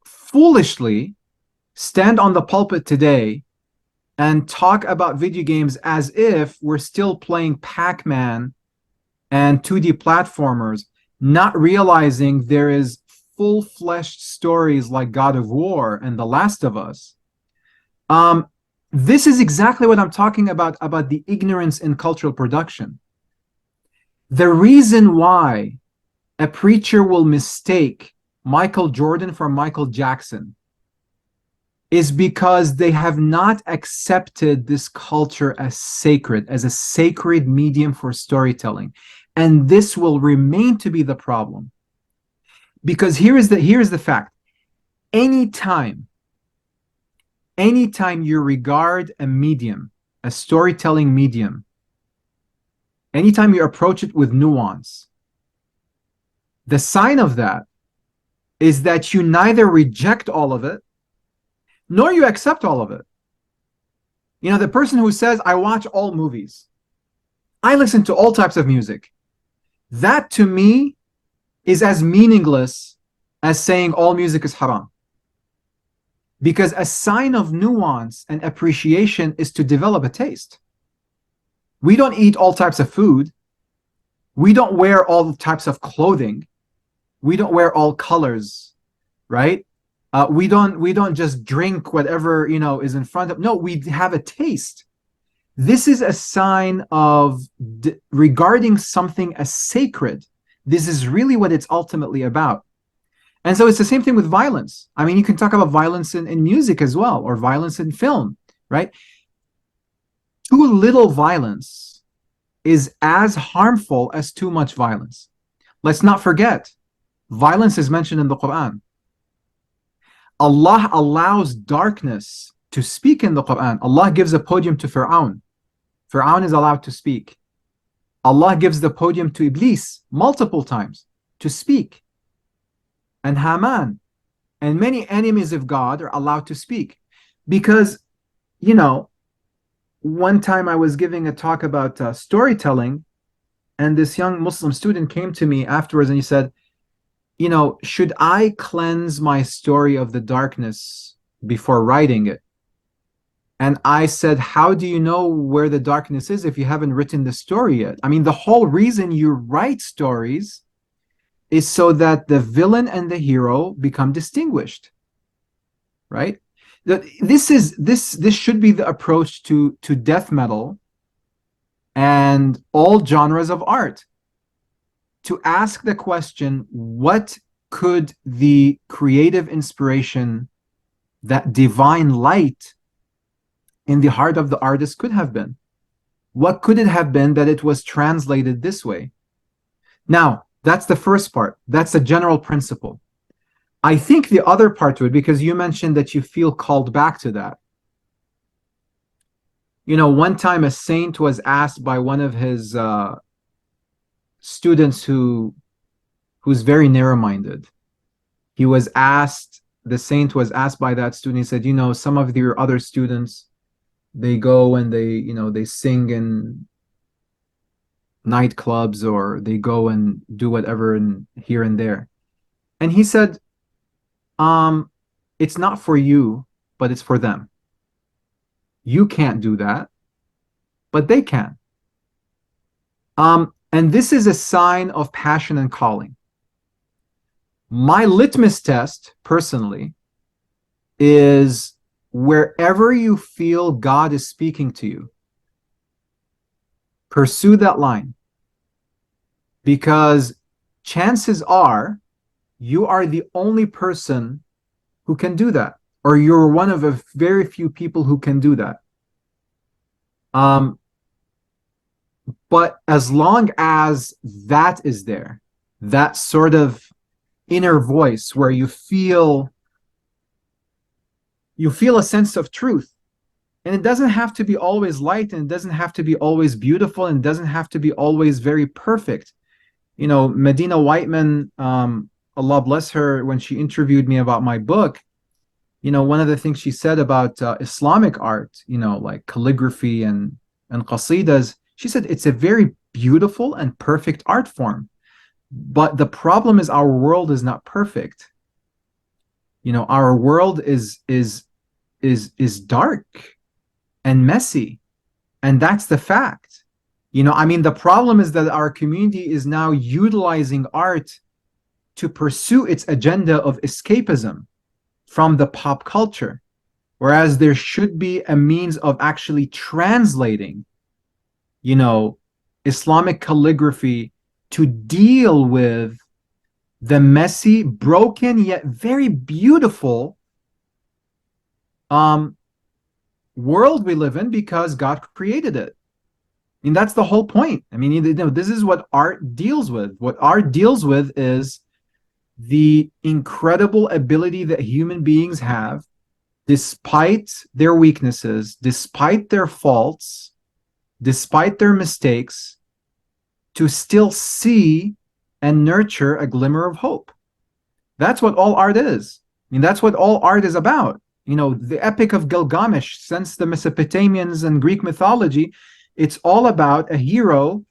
foolishly stand on the pulpit today and talk about video games as if we're still playing Pac-Man and 2D platformers, not realizing there is full-fleshed stories like God of War and The Last of Us. This is exactly what I'm talking about the ignorance in cultural production. The reason why a preacher will mistake Michael Jordan for Michael Jackson is because they have not accepted this culture as sacred, as a sacred medium for storytelling. And this will remain to be the problem. Because here is the fact. Anytime you regard a medium, a storytelling medium, anytime you approach it with nuance, the sign of that is that you neither reject all of it, nor you accept all of it. The person who says, I watch all movies, I listen to all types of music, that to me is as meaningless as saying all music is haram. Because a sign of nuance and appreciation is to develop a taste. We don't eat all types of food. We don't wear all types of clothing. We don't wear all colors, right? We don't just drink whatever is in front of. No, we have a taste. This is a sign of regarding something as sacred. This is really what it's ultimately about. And so it's the same thing with violence. I mean, you can talk about violence in music as well, or violence in film, right? Too little violence is as harmful as too much violence. Let's not forget, violence is mentioned in the Quran. Allah allows darkness to speak in the Quran. Allah gives a podium to Fir'aun. Fir'aun is allowed to speak. Allah gives the podium to Iblis multiple times to speak. And Haman and many enemies of God are allowed to speak. Because, one time I was giving a talk about storytelling, and this young Muslim student came to me afterwards and he said, should I cleanse my story of the darkness before writing it? And I said, how do you know where the darkness is if you haven't written the story yet? I mean, the whole reason you write stories is so that the villain and the hero become distinguished, right? This should be the approach to death metal and all genres of art. To ask the question, what could the creative inspiration, that divine light in the heart of the artist could have been? What could it have been that it was translated this way? Now, that's the first part. That's the general principle. I think the other part to it, because you mentioned that you feel called back to that. One time a saint was asked by one of his students who's very narrow-minded. The saint was asked by that student, he said, some of your other students, they go and they sing in nightclubs, or they go and do whatever and here and there. And he said, it's not for you, but it's for them. You can't do that, but they can. And this is a sign of passion and calling. My litmus test, personally, is wherever you feel God is speaking to you, pursue that line. Because chances are you are the only person who can do that, or you're one of a very few people who can do that. But as long as that is there, that sort of inner voice where you feel a sense of truth, and it doesn't have to be always light, and it doesn't have to be always beautiful, and it doesn't have to be always very perfect. Medina Whiteman, Allah bless her, when she interviewed me about my book, one of the things she said about Islamic art, like calligraphy and qasidas, she said it's a very beautiful and perfect art form. But the problem is our world is not perfect. Our world is dark and messy, and that's the fact. The problem is that our community is now utilizing art to pursue its agenda of escapism from the pop culture, whereas there should be a means of actually translating, Islamic calligraphy to deal with the messy, broken, yet very beautiful world we live in, because God created it. That's the whole point. This is what art deals with. What art deals with is the incredible ability that human beings have, despite their weaknesses, despite their faults, despite their mistakes, to still see and nurture a glimmer of hope. That's what all art is. That's what all art is about. The Epic of Gilgamesh, since the Mesopotamians and Greek mythology, it's all about a hero,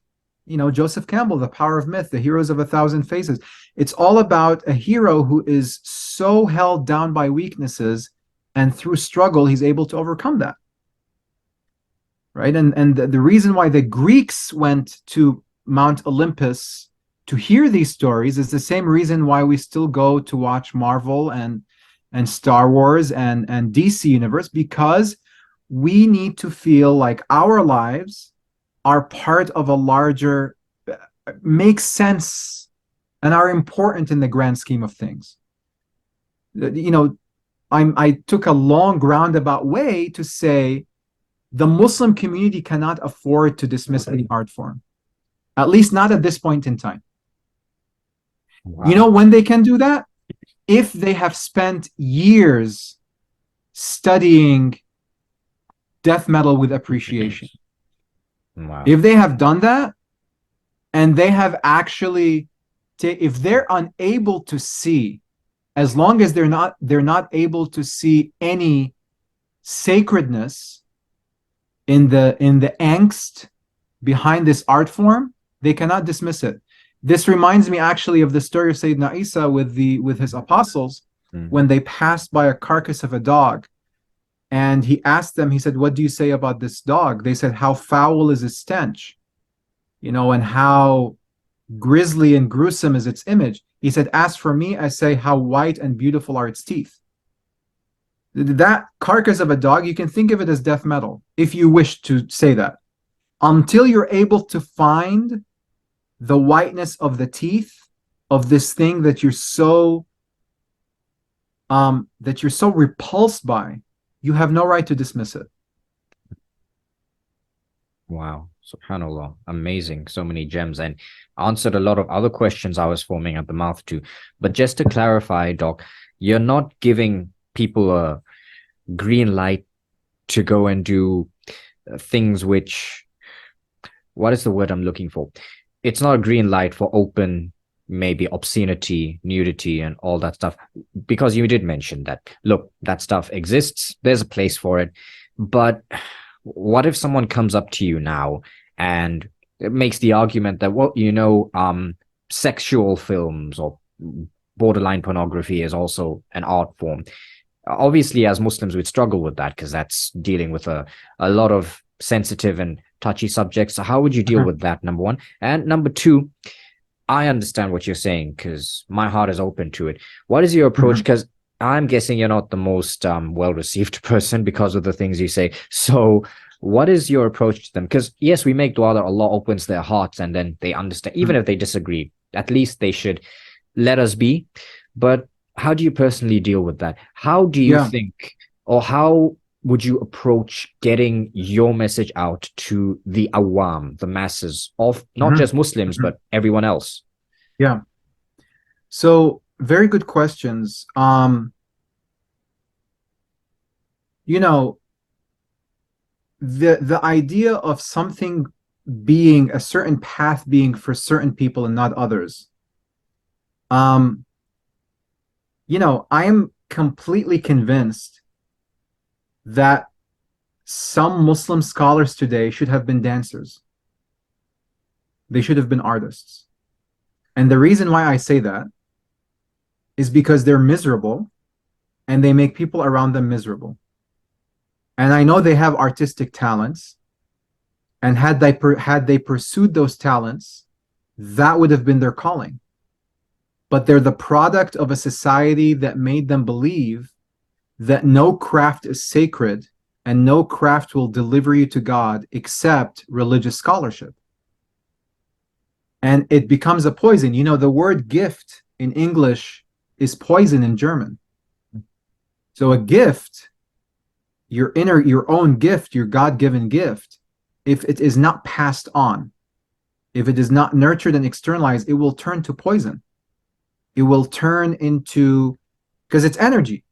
Joseph Campbell, The Power of Myth, The Heroes of a Thousand Faces. It's all about a hero who is so held down by weaknesses, and through struggle, he's able to overcome that. Right? And the reason why the Greeks went to Mount Olympus to hear these stories is the same reason why we still go to watch Marvel and Star Wars and DC Universe, because we need to feel like our lives are part of a larger, make sense, and are important in the grand scheme of things. I took a long roundabout way to say the Muslim community cannot afford to dismiss any art form, at least not at this point in time. Wow. When they can do that? If they have spent years studying death metal with appreciation. Wow. If they have done that, and they have actually, if they're unable to see, as long as they're not able to see any sacredness in the angst behind this art form, they cannot dismiss it. This reminds me actually of the story of Sayyidina Isa with his apostles, when they passed by a carcass of a dog, and he asked them, he said, "What do you say about this dog?" They said, "How foul is its stench, and how grisly and gruesome is its image." He said, "As for me, I say, how white and beautiful are its teeth." That carcass of a dog, you can think of it as death metal, if you wish to say that. Until you're able to find the whiteness of the teeth of this thing that you're so repulsed by, you have no right to dismiss it. Wow, subhanallah, amazing. So many gems, and answered a lot of other questions I was foaming at the mouth to. But just to clarify, Doc, you're not giving people a green light to go and do things which, what is the word I'm looking for? It's not a green light for open, maybe obscenity, nudity, and all that stuff, because you did mention that, look, that stuff exists, there's a place for it. But what if someone comes up to you now and it makes the argument that, well, sexual films or borderline pornography is also an art form? Obviously, as Muslims, we'd struggle with that, because that's dealing with a lot of sensitive and touchy subjects. So how would you deal with that, number one? And number two, I understand what you're saying, because my heart is open to it. What is your approach? Because I'm guessing you're not the most well-received person because of the things you say. So what is your approach to them? Because yes, we make dua that Allah opens their hearts and then they understand. Even if they disagree, at least they should let us be. But how do you personally deal with that? How do you think, or how would you approach getting your message out to the awam, the masses of not just Muslims, but everyone else? Yeah. So very good questions. The idea of something being a certain path being for certain people and not others. I am completely convinced that some Muslim scholars today should have been dancers. They should have been artists. And the reason why I say that is because they're miserable and they make people around them miserable. And I know they have artistic talents, and had they pursued those talents, that would have been their calling. But they're the product of a society that made them believe that no craft is sacred and no craft will deliver you to God except religious scholarship. And it becomes a poison. The word gift in English is poison in German. So a gift, your own gift, your God-given gift, if it is not passed on, if it is not nurtured and externalized, it will turn to poison. It will turn into, because it's energy.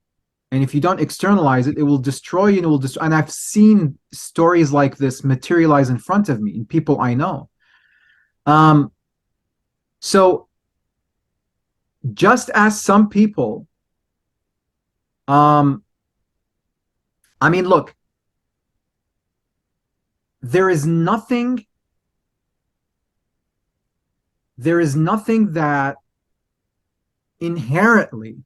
And if you don't externalize it, it will destroy you, and it will destroy. And I've seen stories like this materialize in front of me in people I know. So just as some people, look, there is nothing that inherently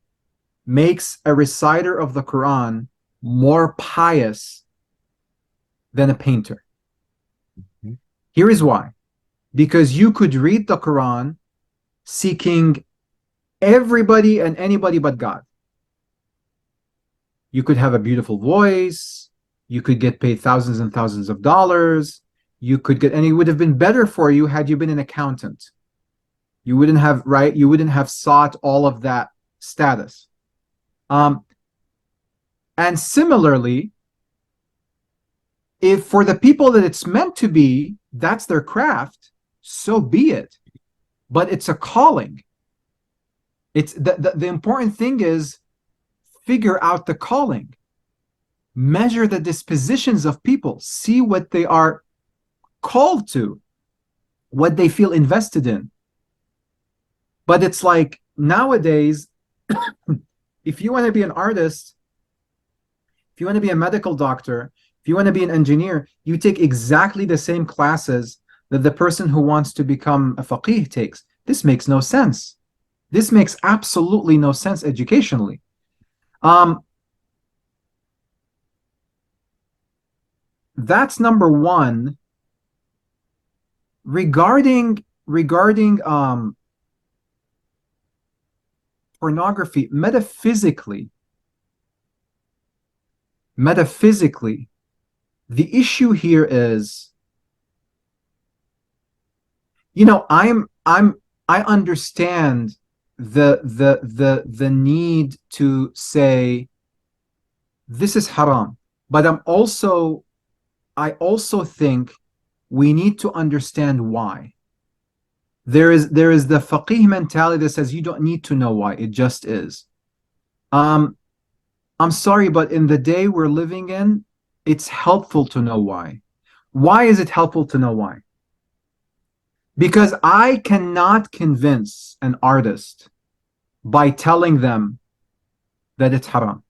makes a reciter of the Quran more pious than a painter. Mm-hmm. Here is why. Because you could read the Quran seeking everybody and anybody but God. You could have a beautiful voice. You could get paid thousands and thousands of dollars. You could get, and it would have been better for you had you been an accountant. You wouldn't have sought all of that status. And similarly, if for the people that it's meant to be, that's their craft, so be it. But it's a calling. It's the important thing is figure out the calling. Measure the dispositions of people. See what they are called to, what they feel invested in. But it's like nowadays, if you want to be an artist, if you want to be a medical doctor, if you want to be an engineer, you take exactly the same classes that the person who wants to become a faqih takes. This makes no sense. This makes absolutely no sense educationally. That's number one. Regarding pornography, metaphysically, the issue here is, I understand the need to say this is haram, but I also think we need to understand why. There is the faqih mentality that says you don't need to know why, it just is. I'm sorry, but in the day we're living in, it's helpful to know why. Why is it helpful to know why? Because I cannot convince an artist by telling them that it's haram.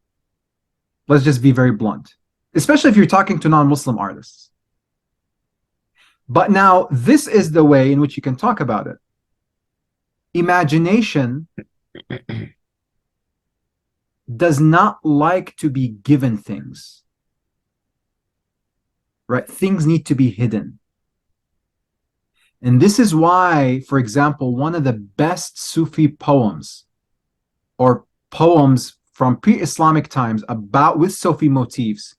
Let's just be very blunt, especially if you're talking to non-Muslim artists. But now this is the way in which you can talk about it. Imagination does not like to be given things, right? Things need to be hidden. And this is why, for example, one of the best Sufi poems or poems from pre-Islamic times with Sufi motifs,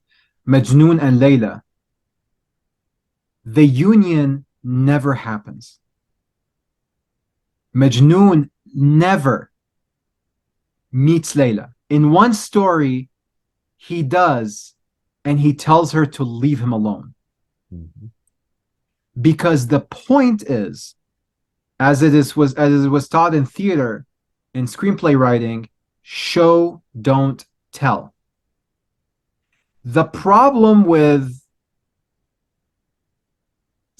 Majnun and Layla, the union never happens. Majnun never meets Layla. In one story, he does, and he tells her to leave him alone. Mm-hmm. Because the point is, as it was taught in theater, in screenplay writing, show, don't tell. The problem with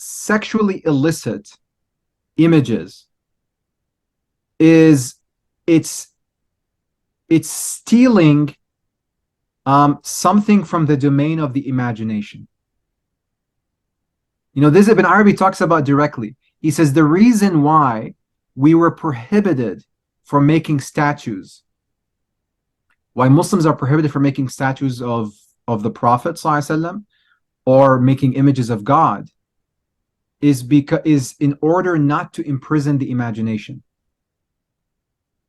sexually illicit images is it's stealing something from the domain of the imagination. This Ibn Arabi talks about directly. He says the reason why we were prohibited from making statues, why Muslims are prohibited from making statues of the Prophet ﷺ, or making images of God, is in order not to imprison the imagination.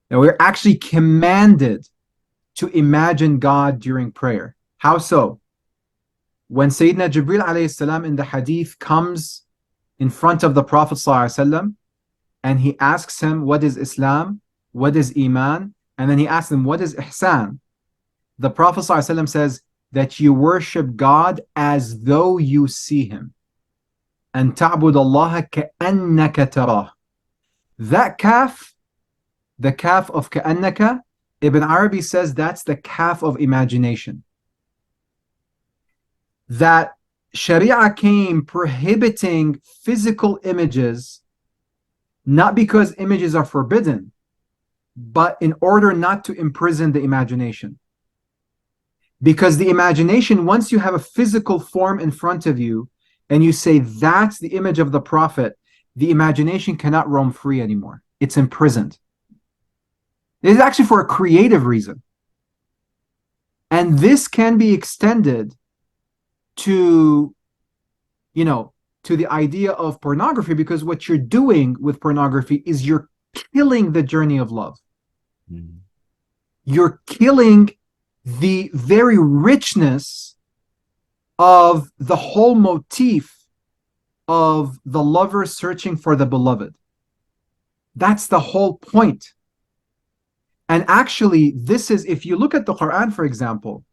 Now, we're actually commanded to imagine God during prayer. How so? When Sayyidina Jibreel alayhi salam in the hadith comes in front of the Prophet ﷺ, and he asks him, what is Islam? What is Iman? And then he asks him, what is Ihsan? The Prophet ﷺ says that you worship God as though you see him. And ta'bud Allah ka'annaka tarah. That kaf, the kaf of ka'annaka, Ibn Arabi says that's the kaf of imagination. That Sharia came prohibiting physical images, not because images are forbidden, but in order not to imprison the imagination. Because the imagination, once you have a physical form in front of you, and you say that's the image of the Prophet, the imagination cannot roam free anymore. It's imprisoned. It is actually for a creative reason. And this can be extended to the idea of pornography, because what you're doing with pornography is you're killing the journey of love. Mm. You're killing the very richness of the whole motif of the lover searching for the beloved. That's the whole point. And actually, this is, if you look at the Quran, for example,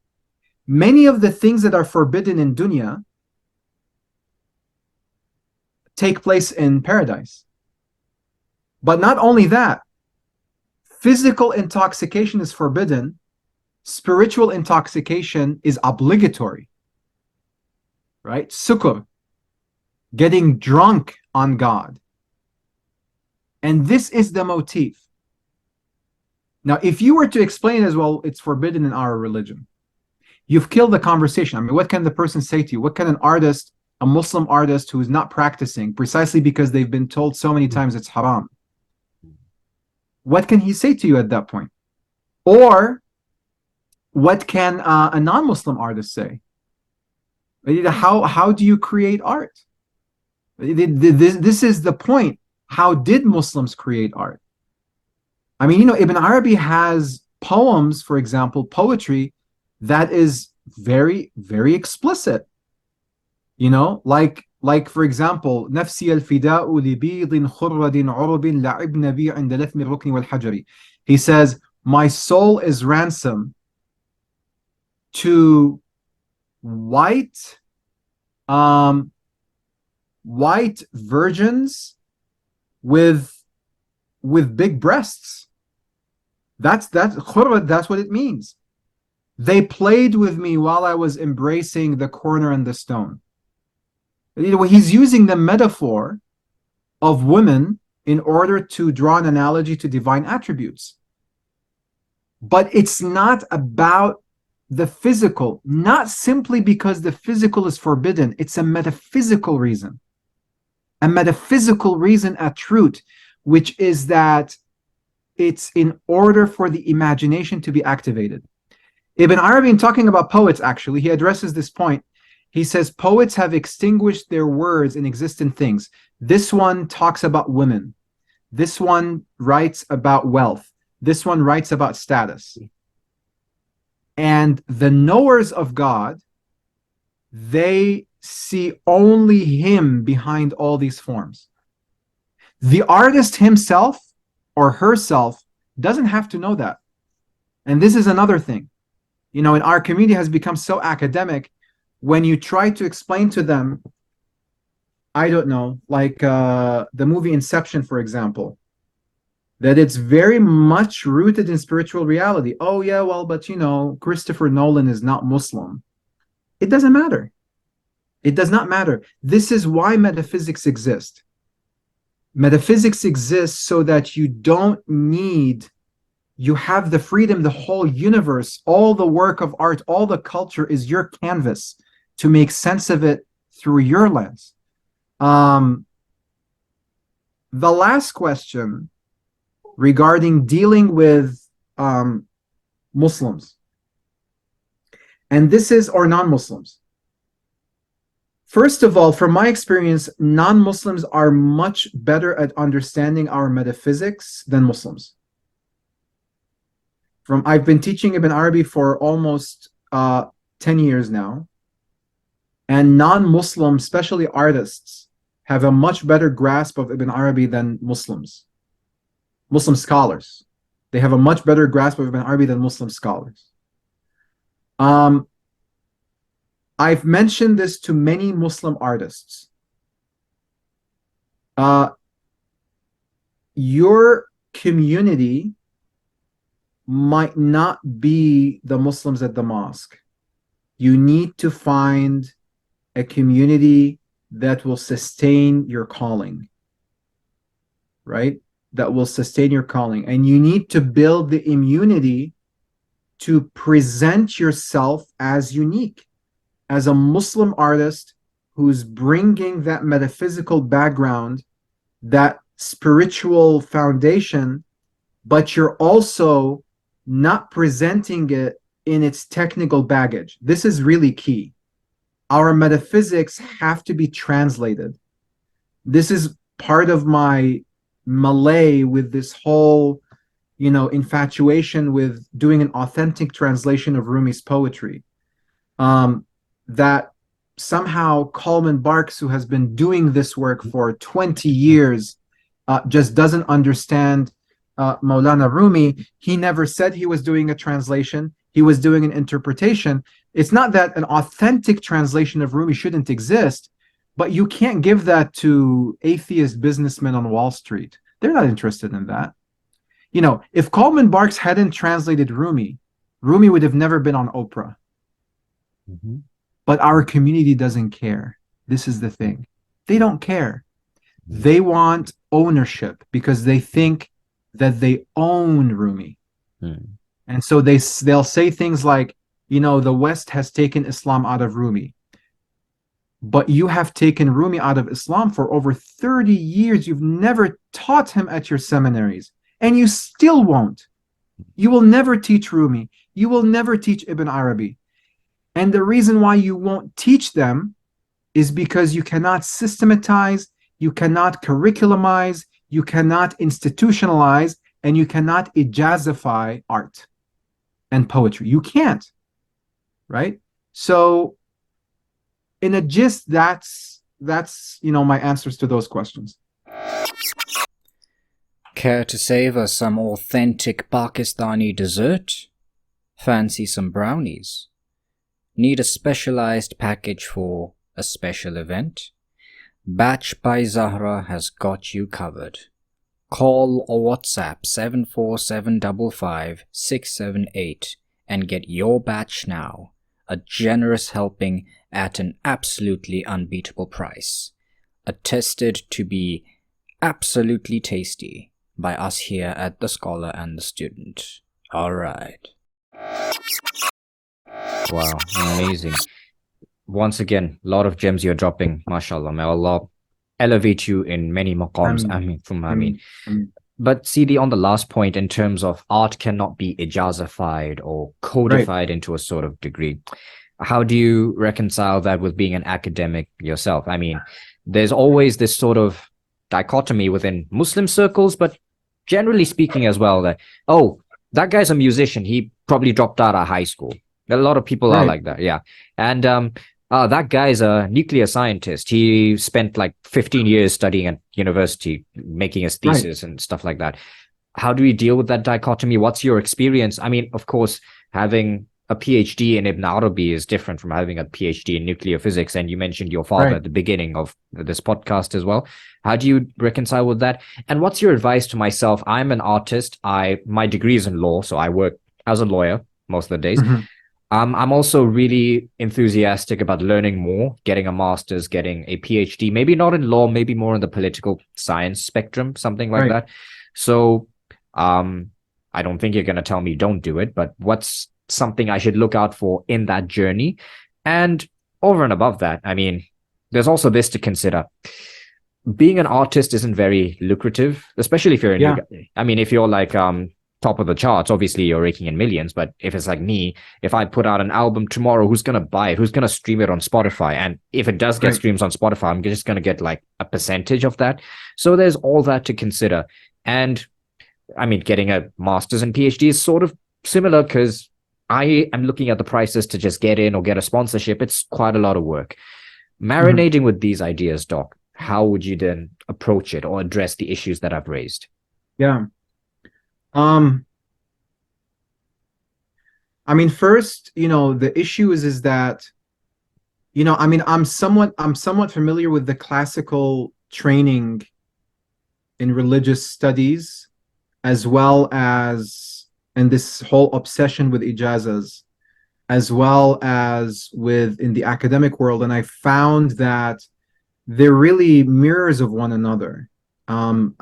many of the things that are forbidden in dunya take place in paradise. But not only that, physical intoxication is forbidden, spiritual intoxication is obligatory. Right? Sukur, getting drunk on God. And this is the motif. Now, if you were to explain as well, it's forbidden in our religion, you've killed the conversation. I mean, what can the person say to you? What can an artist, a Muslim artist who is not practicing, precisely because they've been told so many times it's haram, what can he say to you at that point? Or what can a non-Muslim artist say? How do you create art? This is the point. How did Muslims create art? I mean, Ibn Arabi has poems, for example, poetry that is very, very explicit. Like for example, نفسي الفداء لبيض خرد عرب لعبن بي عند لثم الركن والحجر. He says, my soul is ransom to white virgins with big breasts. That's what it means. They played with me while I was embracing the corner and the stone. He's using the metaphor of women in order to draw an analogy to divine attributes. But it's not about the physical, not simply because the physical is forbidden. It's a metaphysical reason. A metaphysical reason at root, which is that it's in order for the imagination to be activated. Ibn Arabi, in talking about poets, actually, he addresses this point. He says, poets have extinguished their words in existent things. This one talks about women. This one writes about wealth. This one writes about status. And the knowers of God, they see only him behind all these forms. The artist himself or herself doesn't have to know that. And this is another thing. In our community has become so academic. When you try to explain to them, I don't know, like the movie Inception, for example, that it's very much rooted in spiritual reality. Oh yeah, well, but Christopher Nolan is not Muslim. It doesn't matter. It does not matter. This is why metaphysics exist. Metaphysics exists so that you don't need, you have the freedom, the whole universe, all the work of art, all the culture is your canvas to make sense of it through your lens. The last question regarding dealing with Muslims, and this is, or non-Muslims. First of all, from my experience, non-Muslims are much better at understanding our metaphysics than Muslims. I've been teaching Ibn Arabi for almost 10 years now, and non-Muslims, especially artists, have a much better grasp of Ibn Arabi than Muslims. Muslim scholars, they have a much better grasp of Ibn Arabi than Muslim scholars. I've mentioned this to many Muslim artists. Your community might not be the Muslims at the mosque. You need to find a community that will sustain your calling, right? That will sustain your calling. And you need to build the immunity to present yourself as unique, as a Muslim artist who's bringing that metaphysical background, that spiritual foundation, but you're also not presenting it in its technical baggage. This is really key. Our metaphysics have to be translated. This is part of my malay with this whole, infatuation with doing an authentic translation of Rumi's poetry. That somehow Coleman Barks, who has been doing this work for 20 years, just doesn't understand Maulana Rumi. He never said he was doing a translation. He was doing an interpretation. It's not that an authentic translation of Rumi shouldn't exist, but you can't give that to atheist businessmen on Wall Street. They're not interested in that. If Coleman Barks hadn't translated Rumi, Rumi would have never been on Oprah. Mm-hmm. But our community doesn't care. This is the thing. They don't care. They want ownership because they think that they own Rumi. Mm. And so they'll say things like, the West has taken Islam out of Rumi. But you have taken Rumi out of Islam for over 30 years. You've never taught him at your seminaries. And you still won't. You will never teach Rumi. You will never teach Ibn Arabi. And the reason why you won't teach them is because you cannot systematize, you cannot curriculumize, you cannot institutionalize, and you cannot ijazify art and poetry. You can't, right? So in a gist, that's my answers to those questions. Care to savor some authentic Pakistani dessert? Fancy some brownies? Need a specialized package for a special event? Batch by Zahra has got you covered. Call or WhatsApp 74755 and get your batch now. A generous helping at an absolutely unbeatable price. Attested to be absolutely tasty by us here at The Scholar and the Student. Alright. Wow, amazing. Once again, a lot of gems you're dropping. MashaAllah. May Allah elevate you in many maqams. Ameen. But see, on the last point, in terms of art cannot be ijazified or codified into a sort of degree. How do you reconcile that with being an academic yourself? I mean, there's always this sort of dichotomy within Muslim circles, but generally speaking as well, that, that guy's a musician. He probably dropped out of high school. A lot of people are like that, yeah. And that guy's a nuclear scientist. He spent like 15 years studying at university, making his thesis and stuff like that. How do we deal with that dichotomy? What's your experience? I mean, of course, having a PhD in Ibn Arabi is different from having a PhD in nuclear physics. And you mentioned your father at the beginning of this podcast as well. How do you reconcile with that? And what's your advice to myself? I'm an artist. My degree is in law, so I work as a lawyer most of the days. I'm also really enthusiastic about learning more, getting a master's, getting a PhD, maybe not in law, maybe more in the political science spectrum, something like Right. that. So, um, I don't think you're going to tell me don't do it, but what's something I should look out for in that journey? And over and above that, I mean, there's also this to consider. Being an artist isn't very lucrative, especially if you're in, Yeah. I mean, if you're like top of the charts, obviously you're raking in millions. But if it's like me, if I put out an album tomorrow, who's gonna buy it? Who's gonna stream it on Spotify? And if it does get Right. streams on Spotify, I'm just gonna get like a percentage of that. So there's all that to consider. And I mean, getting a master's and PhD is sort of similar because I am looking at the prices to just get in or get a sponsorship. It's quite a lot of work. Mhm. Marinating with these ideas, Doc, how would you then approach it or address the issues that I've raised? Yeah. Um, I mean, first, the issue is that, I mean, I'm somewhat familiar with the classical training in religious studies, as well as, and this whole obsession with ijazas, as well as with in the academic world. And I found that they're really mirrors of one another. And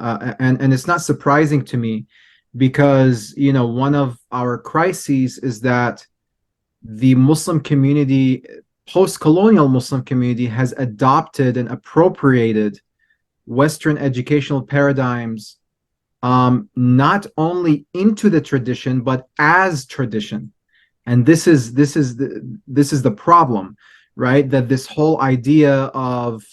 it's not surprising to me because, one of our crises is that the Muslim community, post-colonial Muslim community, has adopted and appropriated Western educational paradigms, not only into the tradition but as tradition. And this is the problem, right? That this whole idea of,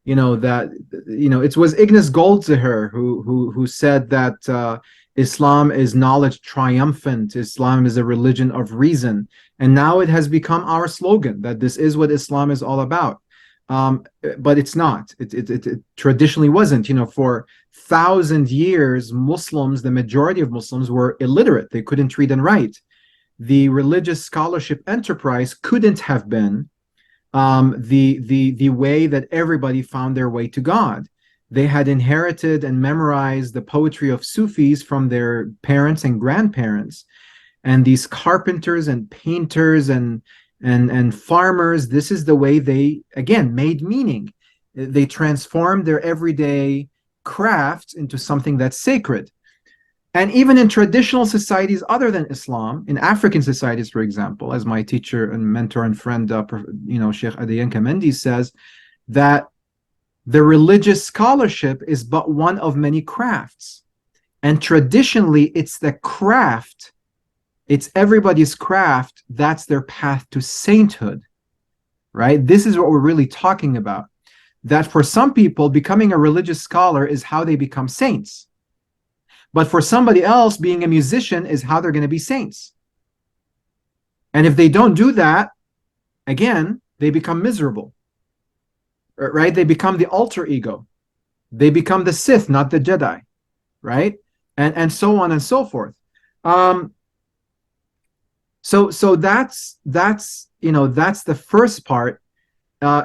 that, it was Ignace Goldziher who said that Islam is knowledge triumphant. Islam is a religion of reason. And now it has become our slogan that this is what Islam is all about. But it's not. It traditionally wasn't. For 1,000 years, Muslims, the majority of Muslims, were illiterate. They couldn't read and write. The religious scholarship enterprise couldn't have been the way that everybody found their way to God. They had inherited and memorized the poetry of Sufis from their parents and grandparents. And these carpenters and painters and farmers, this is the way they, again, made meaning. They transformed their everyday craft into something that's sacred. And even in traditional societies other than Islam, in African societies, for example, as my teacher and mentor and friend, Sheikh Adiyan Kamendi says, that the religious scholarship is but one of many crafts. And traditionally, it's the craft, it's everybody's craft, that's their path to sainthood, right? This is what we're really talking about. That for some people, becoming a religious scholar is how they become saints. But for somebody else, being a musician is how they're going to be saints. And if they don't do that, again, they become miserable, right? They become the alter ego. They become the Sith, not the Jedi, right? And so on and so forth. So that's the first part,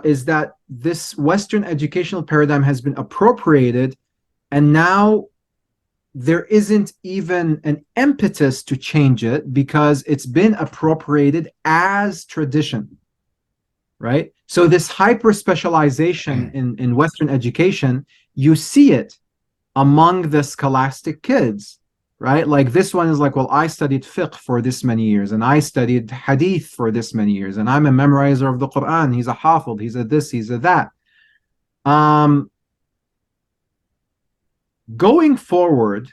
is that this Western educational paradigm has been appropriated, and now there isn't even an impetus to change it because it's been appropriated as tradition, right? So this hyper specialization in Western education, you see it among the scholastic kids, right? Like this one is like, well, I studied fiqh for this many years, and I studied hadith for this many years, and I'm a memorizer of the Quran. He's a hafid, he's a this, he's a that. Going forward,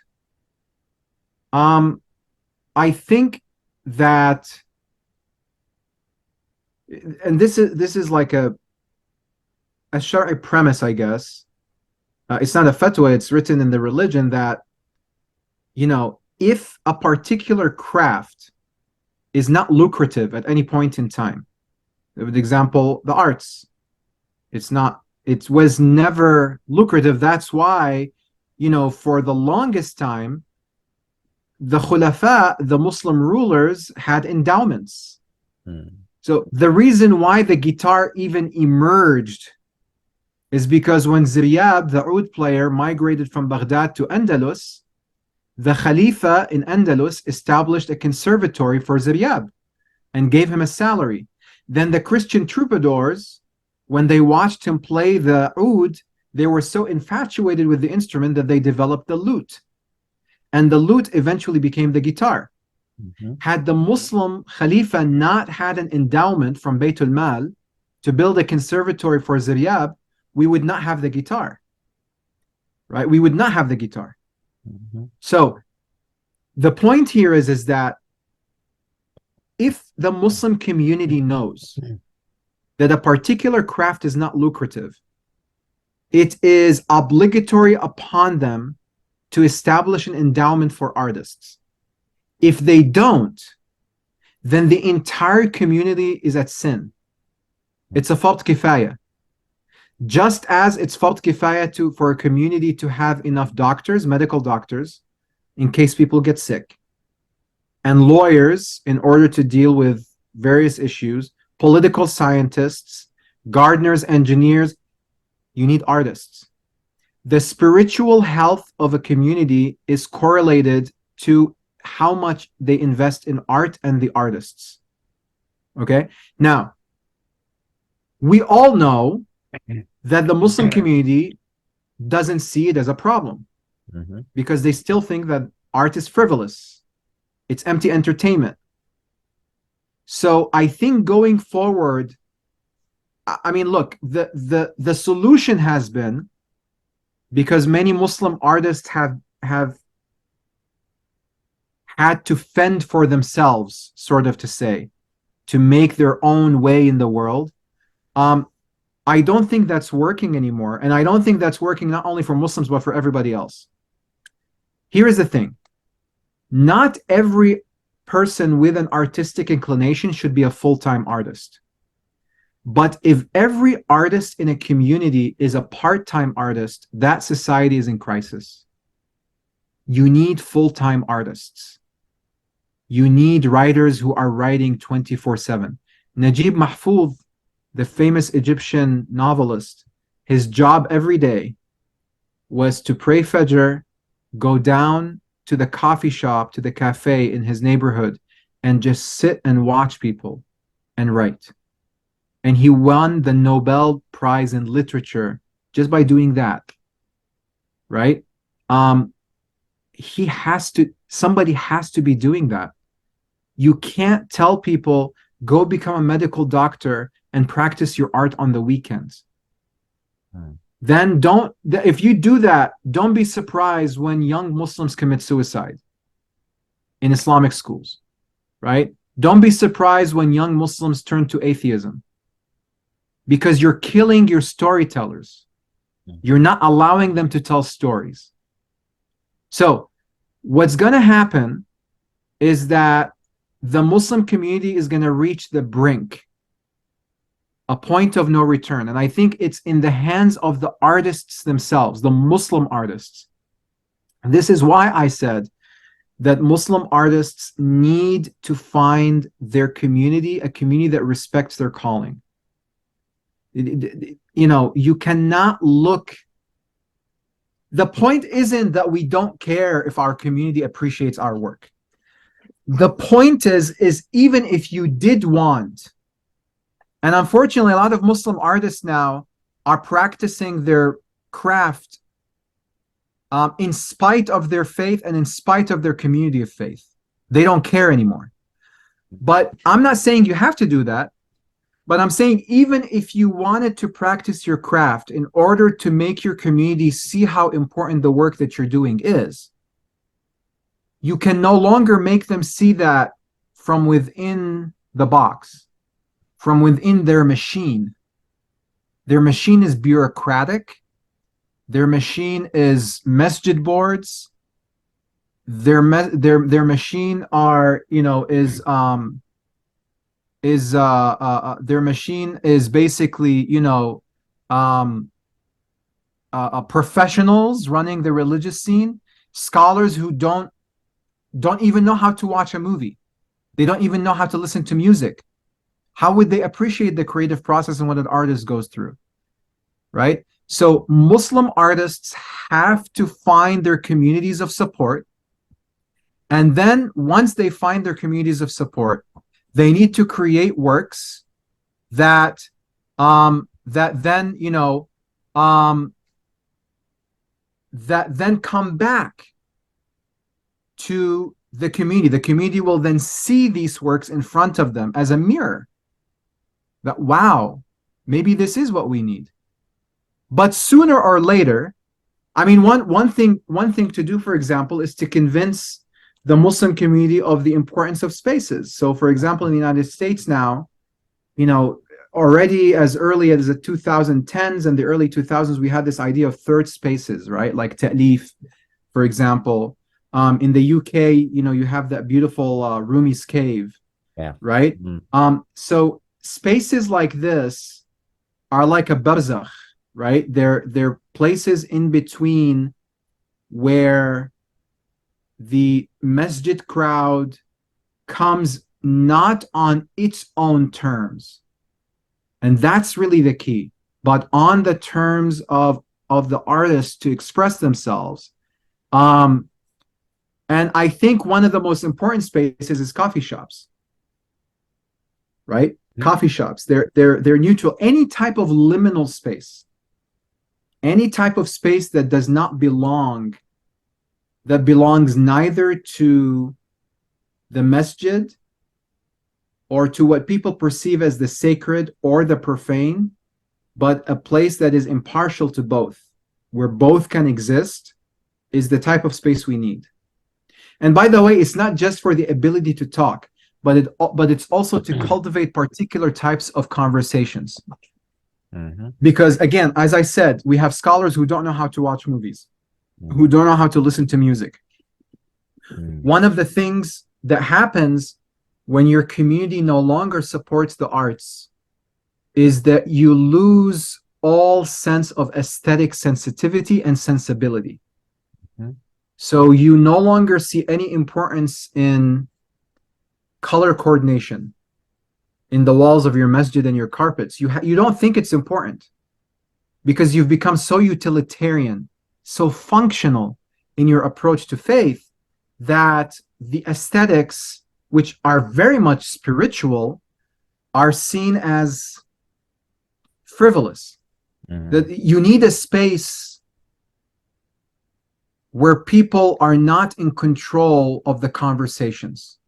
I think that, and this is like a shari'i premise, I guess. It's not a fatwa, it's written in the religion that, if a particular craft is not lucrative at any point in time, for example, the arts, it was never lucrative. That's why, for the longest time, the khulafa, the Muslim rulers, had endowments. So the reason why the guitar even emerged is because when Ziryab, the oud player, migrated from Baghdad to Andalus, the Khalifa in Andalus established a conservatory for Ziryab. and gave him a salary. Then the Christian troubadours, when they watched him play the oud, they were so infatuated with the instrument that they developed the lute. And the lute eventually became the guitar. Mm-hmm. Had the Muslim Khalifa not had an endowment from Baytul Mal to build a conservatory for Ziryab, we would not have the guitar. Right? We would not have the guitar. Mm-hmm. So the point here is that if the Muslim community knows that a particular craft is not lucrative, it is obligatory upon them to establish an endowment for artists. If they don't, then the entire community is at sin. It's a fard kifaya. Just as it's fard kifaya for a community to have enough doctors, medical doctors, in case people get sick, and lawyers in order to deal with various issues, political scientists, gardeners, engineers, you need artists. The spiritual health of a community is correlated to how much they invest in art and the artists. Okay? Now, we all know that the Muslim community doesn't see it as a problem because they still think that art is frivolous. It's empty entertainment. So I think going forward, I mean, look, the solution has been, because many Muslim artists have had to fend for themselves, sort of to say, to make their own way in the world. I don't think that's working anymore. And I don't think that's working not only for Muslims, but for everybody else. Here is the thing. Not every person with an artistic inclination should be a full-time artist. But if every artist in a community is a part-time artist, that society is in crisis. You need full-time artists. You need writers who are writing 24/7. Najib Mahfouz, the famous Egyptian novelist, his job every day was to pray Fajr, go down to the coffee shop, to the cafe in his neighborhood, and just sit and watch people and write. And he won the Nobel Prize in Literature just by doing that, right? Somebody has to be doing that. You can't tell people, go become a medical doctor and practice your art on the weekends. Then if you do that, don't be surprised when young Muslims commit suicide in Islamic schools, right? Don't be surprised when young Muslims turn to atheism, because you're killing your storytellers. You're not allowing them to tell stories. So what's going to happen is that the Muslim community is going to reach the brink, a point of no return. And I think it's in the hands of the artists themselves, the Muslim artists. And this is why I said that Muslim artists need to find their community, a community that respects their calling. You know, you cannot look. The point isn't that we don't care if our community appreciates our work. The point is even if you did want, and unfortunately, a lot of Muslim artists now are practicing their craft in spite of their faith and in spite of their community of faith. They don't care anymore. But I'm not saying you have to do that. But I'm saying even if you wanted to practice your craft in order to make your community see how important the work that you're doing is, you can no longer make them see that from within the box, from within their machine. Their machine is bureaucratic. Their machine is masjid boards. Their machine their machine is basically, professionals running the religious scene, scholars who don't even know how to watch a movie. They don't even know how to listen to music. How would they appreciate the creative process and what an artist goes through, right? So Muslim artists have to find their communities of support. And then once they find their communities of support, They need to create works that that then, that then come back to the community. The community will then see these works in front of them as a mirror. That, wow, maybe this is what we need. But sooner or later, I mean, one thing to do, for example, is to convince the Muslim community of the importance of spaces. So, for example, in the United States now, already as early as the 2010s and the early 2000s, we had this idea of third spaces, right? Like ta'lif, for example. In the UK, you have that beautiful Rumi's cave, right? So spaces like this are like a barzakh, right? They're places in between where the masjid crowd comes not on its own terms, and that's really the key, but on the terms of the artists to express themselves. And I think one of the most important spaces is coffee shops, right? Mm-hmm. Coffee shops, they're neutral. Any type of liminal space, any type of space that does not belong, that belongs neither to the masjid or to what people perceive as the sacred or the profane, but a place that is impartial to both, where both can exist, is the type of space we need. And by the way, it's not just for the ability to talk, but it's also to cultivate particular types of conversations. Mm-hmm. Because again, as I said, we have scholars who don't know how to watch movies, who don't know how to listen to music. One of the things that happens when your community no longer supports the arts is that you lose all sense of aesthetic sensitivity and sensibility. Mm-hmm. So you no longer see any importance in color coordination in the walls of your masjid and your carpets. You don't think it's important because you've become so utilitarian, so functional in your approach to faith that the aesthetics, which are very much spiritual, are seen as frivolous. Mm-hmm. That you need a space where people are not in control of the conversations,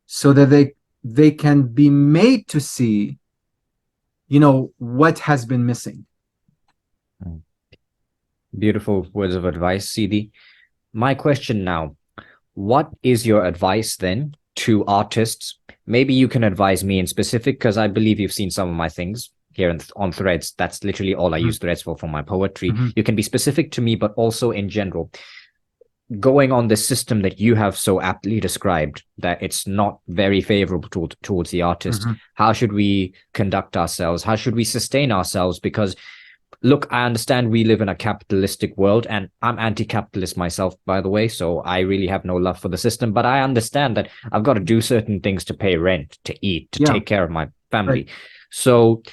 so that they can be made to see, what has been missing. Beautiful words of advice, Sidi. My question now, what is your advice then to artists? Maybe you can advise me in specific, because I believe you've seen some of my things here on Threads. That's literally all I use Threads for my poetry. Mm-hmm. You can be specific to me, but also in general. Going on the system that you have so aptly described, that it's not very favorable towards the artist, mm-hmm. How should we conduct ourselves? How should we sustain ourselves? Because, look, I understand we live in a capitalistic world, and I'm anti-capitalist myself, by the way, so I really have no love for the system, but I understand that I've got to do certain things to pay rent, to eat, to take care of my family. Right. So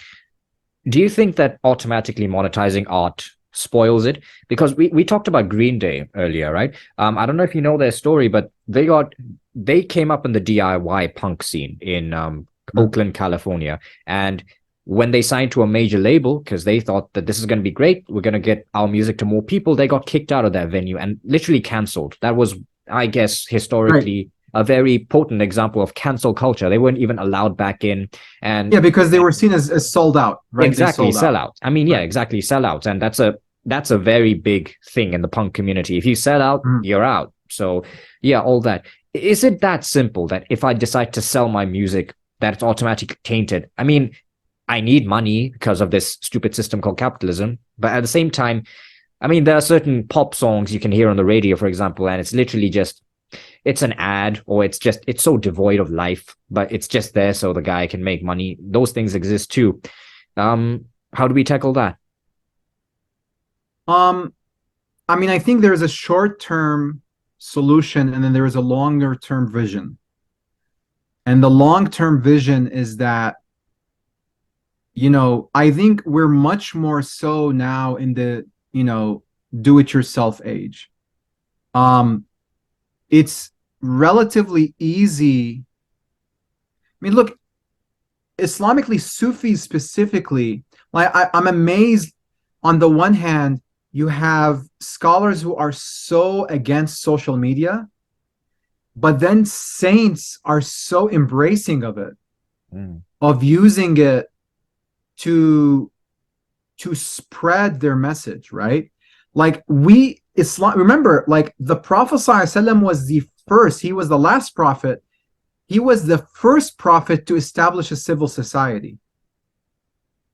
do you think that automatically monetizing art spoils it? Because we talked about Green Day earlier, right? I don't know if you know their story, but they came up in the DIY punk scene in Oakland, California, and when they signed to a major label, because they thought that this is going to be great, we're going to get our music to more people, they got kicked out of that venue and literally canceled. That was, I guess, historically a very potent example of cancel culture. They weren't even allowed back in. And because they were seen as sold out, right? Exactly, sellout. I mean, exactly, sellouts. And that's a very big thing in the punk community. If you sell out, you're out. So all that. Is it that simple that if I decide to sell my music, that it's automatically tainted? I mean, I need money because of this stupid system called capitalism. But at the same time, I mean, there are certain pop songs you can hear on the radio, for example, and it's literally just, it's an ad, or it's so devoid of life, but it's just there so the guy can make money. Those things exist too. How do we tackle that? I mean, I think there's a short-term solution and then there is a longer-term vision. And the long-term vision is that, I think we're much more so now in the, do-it-yourself age. It's relatively easy. mean, look, Islamically, Sufis specifically, like I'm amazed. On the one hand, you have scholars who are so against social media, but then saints are so embracing of it, of using it to spread their message, right? Like we Islam, remember, like the Prophet ﷺ was the first, he was the last prophet, he was the first prophet to establish a civil society.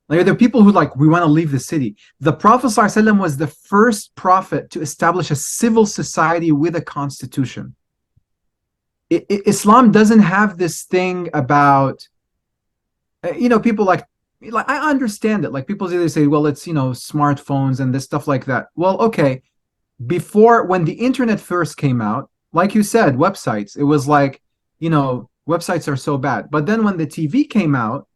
Like there are people who like, we want to leave the city. The Prophet ﷺ was the first prophet to establish a civil society with a constitution. Islam doesn't have this thing about, people like I understand it. Like people either say, well, it's, smartphones and this stuff like that. Well, okay. Before, when the internet first came out, like you said, websites, it was like, websites are so bad. But then when the TV came out,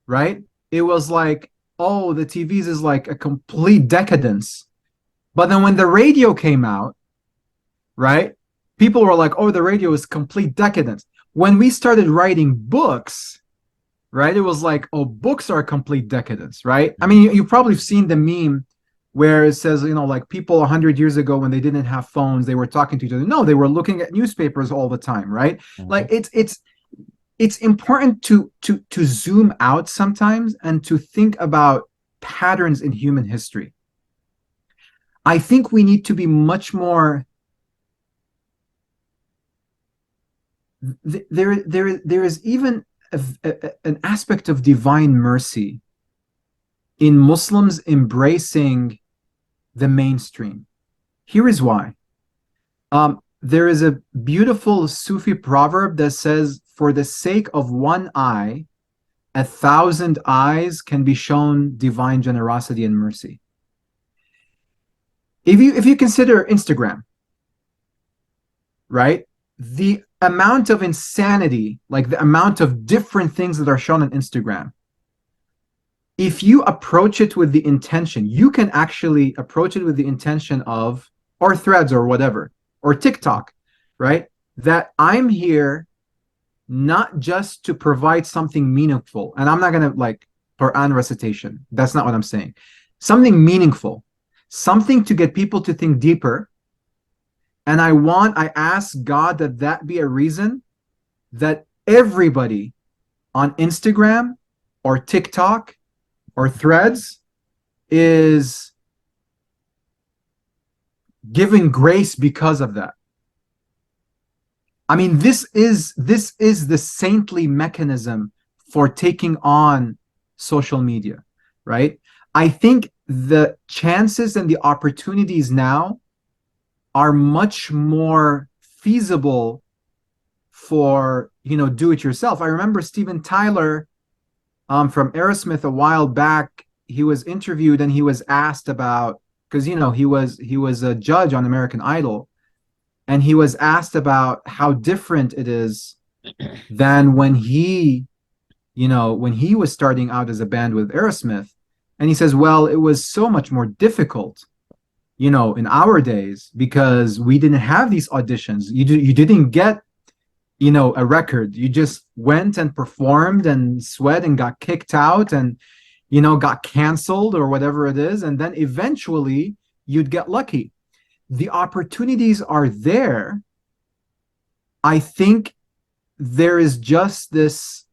right, it was like, oh, the TVs is like a complete decadence. But then when the radio came out, right, people were like, oh, the radio is complete decadence. When we started writing books, right, it was like, oh, books are complete decadence, right? I mean, you've probably seen the meme where it says, like people 100 years ago when they didn't have phones, they were talking to each other. No, they were looking at newspapers all the time, right? Like it's important to zoom out sometimes and to think about patterns in human history. I think we need to be much more. There is even an aspect of divine mercy in Muslims embracing the mainstream. Here is why. There is a beautiful Sufi proverb that says, for the sake of one eye, 1,000 eyes can be shown divine generosity and mercy. If you consider Instagram, right? The amount of insanity, like the amount of different things that are shown on Instagram, if you approach it with the intention, you can actually approach it with the intention of, or Threads or whatever, or TikTok, right? That I'm here not just to provide something meaningful. And I'm not going to like Quran recitation. That's not what I'm saying. Something meaningful, something to get people to think deeper. And I ask God that be a reason that everybody on Instagram or TikTok or Threads is giving grace because of that. I mean, this is the saintly mechanism for taking on social media, right? I think the chances and the opportunities now are much more feasible for, do it yourself. I remember Steven Tyler from Aerosmith a while back. He was interviewed and he was asked about, because he was a judge on American Idol, and he was asked about how different it is than when he was starting out as a band with Aerosmith. And he says, well, it was so much more difficult, in our days, because we didn't have these auditions. You didn't get, a record. You just went and performed and sweat and got kicked out and, got canceled or whatever it is. And then eventually you'd get lucky. The opportunities are there. I think there is just this.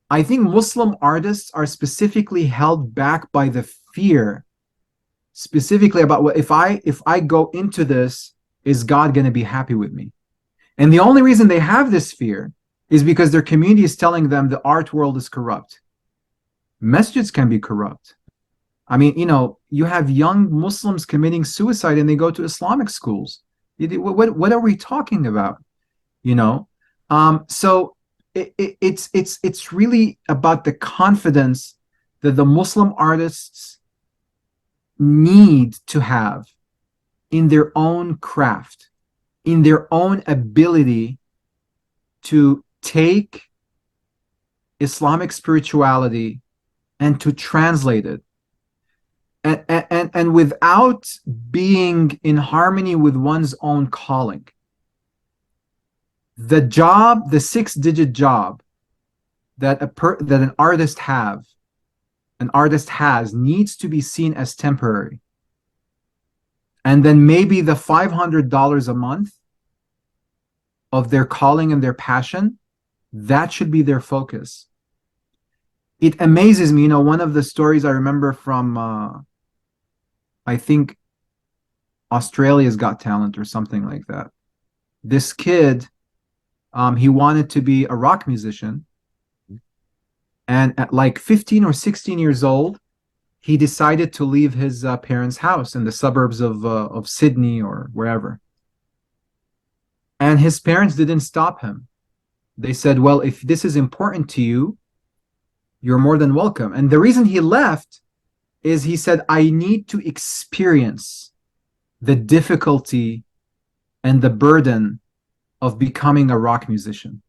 I think Muslim artists are specifically held back by the fear, specifically about what if I go into this, is God going to be happy with me? And the only reason they have this fear is because their community is telling them the art world is corrupt. Masjids can be corrupt. I mean, you have young Muslims committing suicide and they go to Islamic schools. What are we talking about? So it's really about the confidence that the Muslim artists need to have in their own craft, in their own ability to take Islamic spirituality and to translate it. And without being in harmony with one's own calling. The job, the 6-digit job that an artist has needs to be seen as temporary. And then maybe the $500 a month of their calling and their passion, that should be their focus. It amazes me, one of the stories I remember from, I think, Australia's Got Talent or something like that. This kid, he wanted to be a rock musician. And at like 15 or 16 years old, he decided to leave his parents' house in the suburbs of Sydney or wherever. And his parents didn't stop him. They said, well, if this is important to you, you're more than welcome. And the reason he left is he said, I need to experience the difficulty and the burden of becoming a rock musician.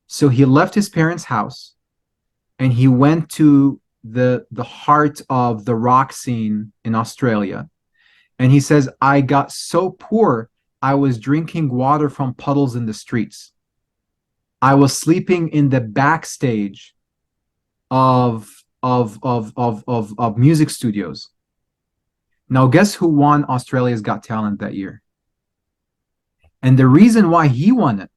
So he left his parents' house and he went to the heart of the rock scene in Australia. And he says, I got so poor, I was drinking water from puddles in the streets. I was sleeping in the backstage of music studios. Now, guess who won Australia's Got Talent that year? And the reason why he won it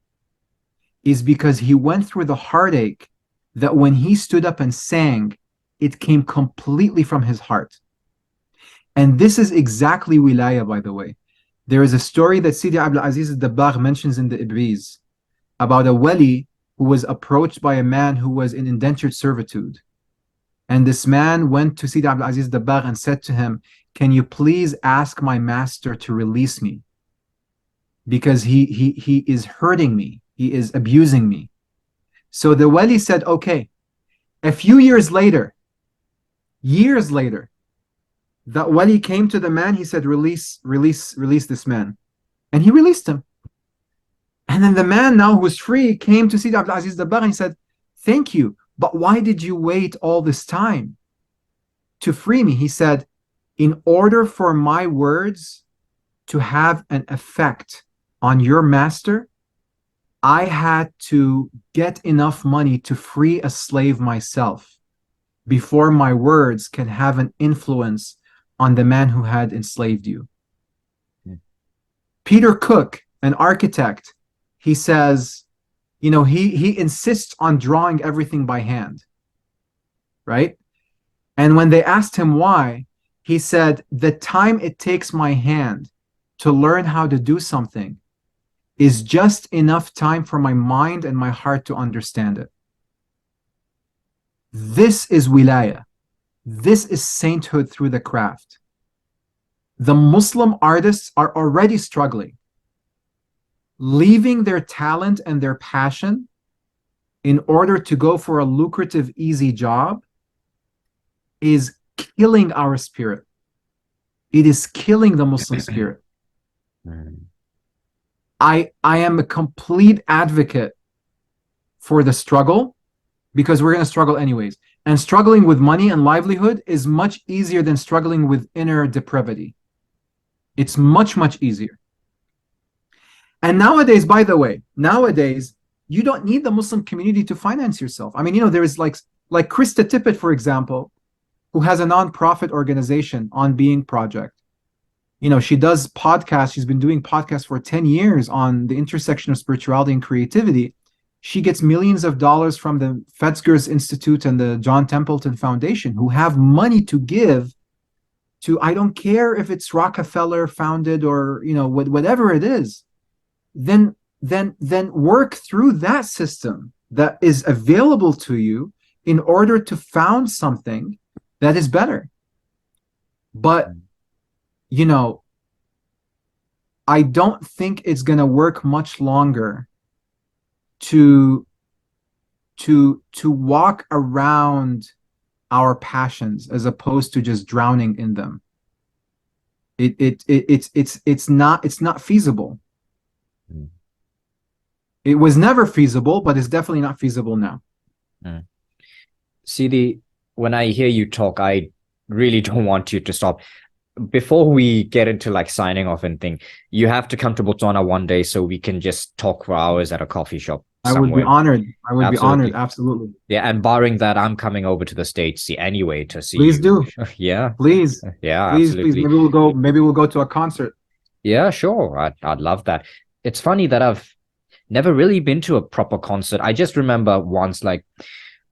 is because he went through the heartache that when he stood up and sang, it came completely from his heart. And this is exactly wilaya, by the way. There is a story that Sidi Abdul Aziz al-Dabbagh mentions in the Ibriz about a wali who was approached by a man who was in indentured servitude. And this man went to Sidi Abdul Aziz al-Dabbagh and said to him, can you please ask my master to release me? Because he is hurting me. He is abusing me. So the wali said, okay. A few years later, that wali came to the man. He said, release this man. And he released him. And then the man, now who was free, came to Sidi Abdul Aziz al-Dabbagh and he said, thank you, but why did you wait all this time to free me? He said, in order for my words to have an effect on your master, I had to get enough money to free a slave myself before my words can have an influence on the man who had enslaved you. Peter Cook, an architect, he says, he insists on drawing everything by hand, right? And when they asked him why, he said, the time it takes my hand to learn how to do something is just enough time for my mind and my heart to understand it. This is wilaya. This is sainthood through the craft. The Muslim artists are already struggling, leaving their talent and their passion in order to go for a lucrative, easy job is killing our spirit. It is killing the Muslim spirit. I am a complete advocate for the struggle, because we're going to struggle anyways. And struggling with money and livelihood is much easier than struggling with inner depravity. It's much, much easier. And nowadays, by the way, you don't need the Muslim community to finance yourself. I mean, there is like Krista Tippett, for example, who has a non-profit organization, On Being Project. She does podcasts. She's been doing podcasts for 10 years on the intersection of spirituality and creativity. She gets millions of dollars from the Fetzger's Institute and the John Templeton Foundation, who have money to give to, I don't care if it's Rockefeller founded or, whatever it is. Then work through that system that is available to you in order to found something that is better. But I don't think it's going to work much longer to walk around our passions as opposed to just drowning in them. It's not feasible. It was never feasible, but it's definitely not feasible now. Sidi, when I hear you talk, I really don't want you to stop. before we get into like signing off and thing, you have to come to Botswana one day so we can just talk for hours at a coffee shop I would be somewhere. honored. I would be honored. Absolutely. Absolutely. Yeah, and barring that, I'm coming over to the States anyway to see Please you. do. Yeah, Please. yeah, Please. absolutely. Maybe we'll go. Maybe we'll go to a concert. Yeah, sure. I'd love that. It's funny that I've never really been to a proper concert. I just remember once, like,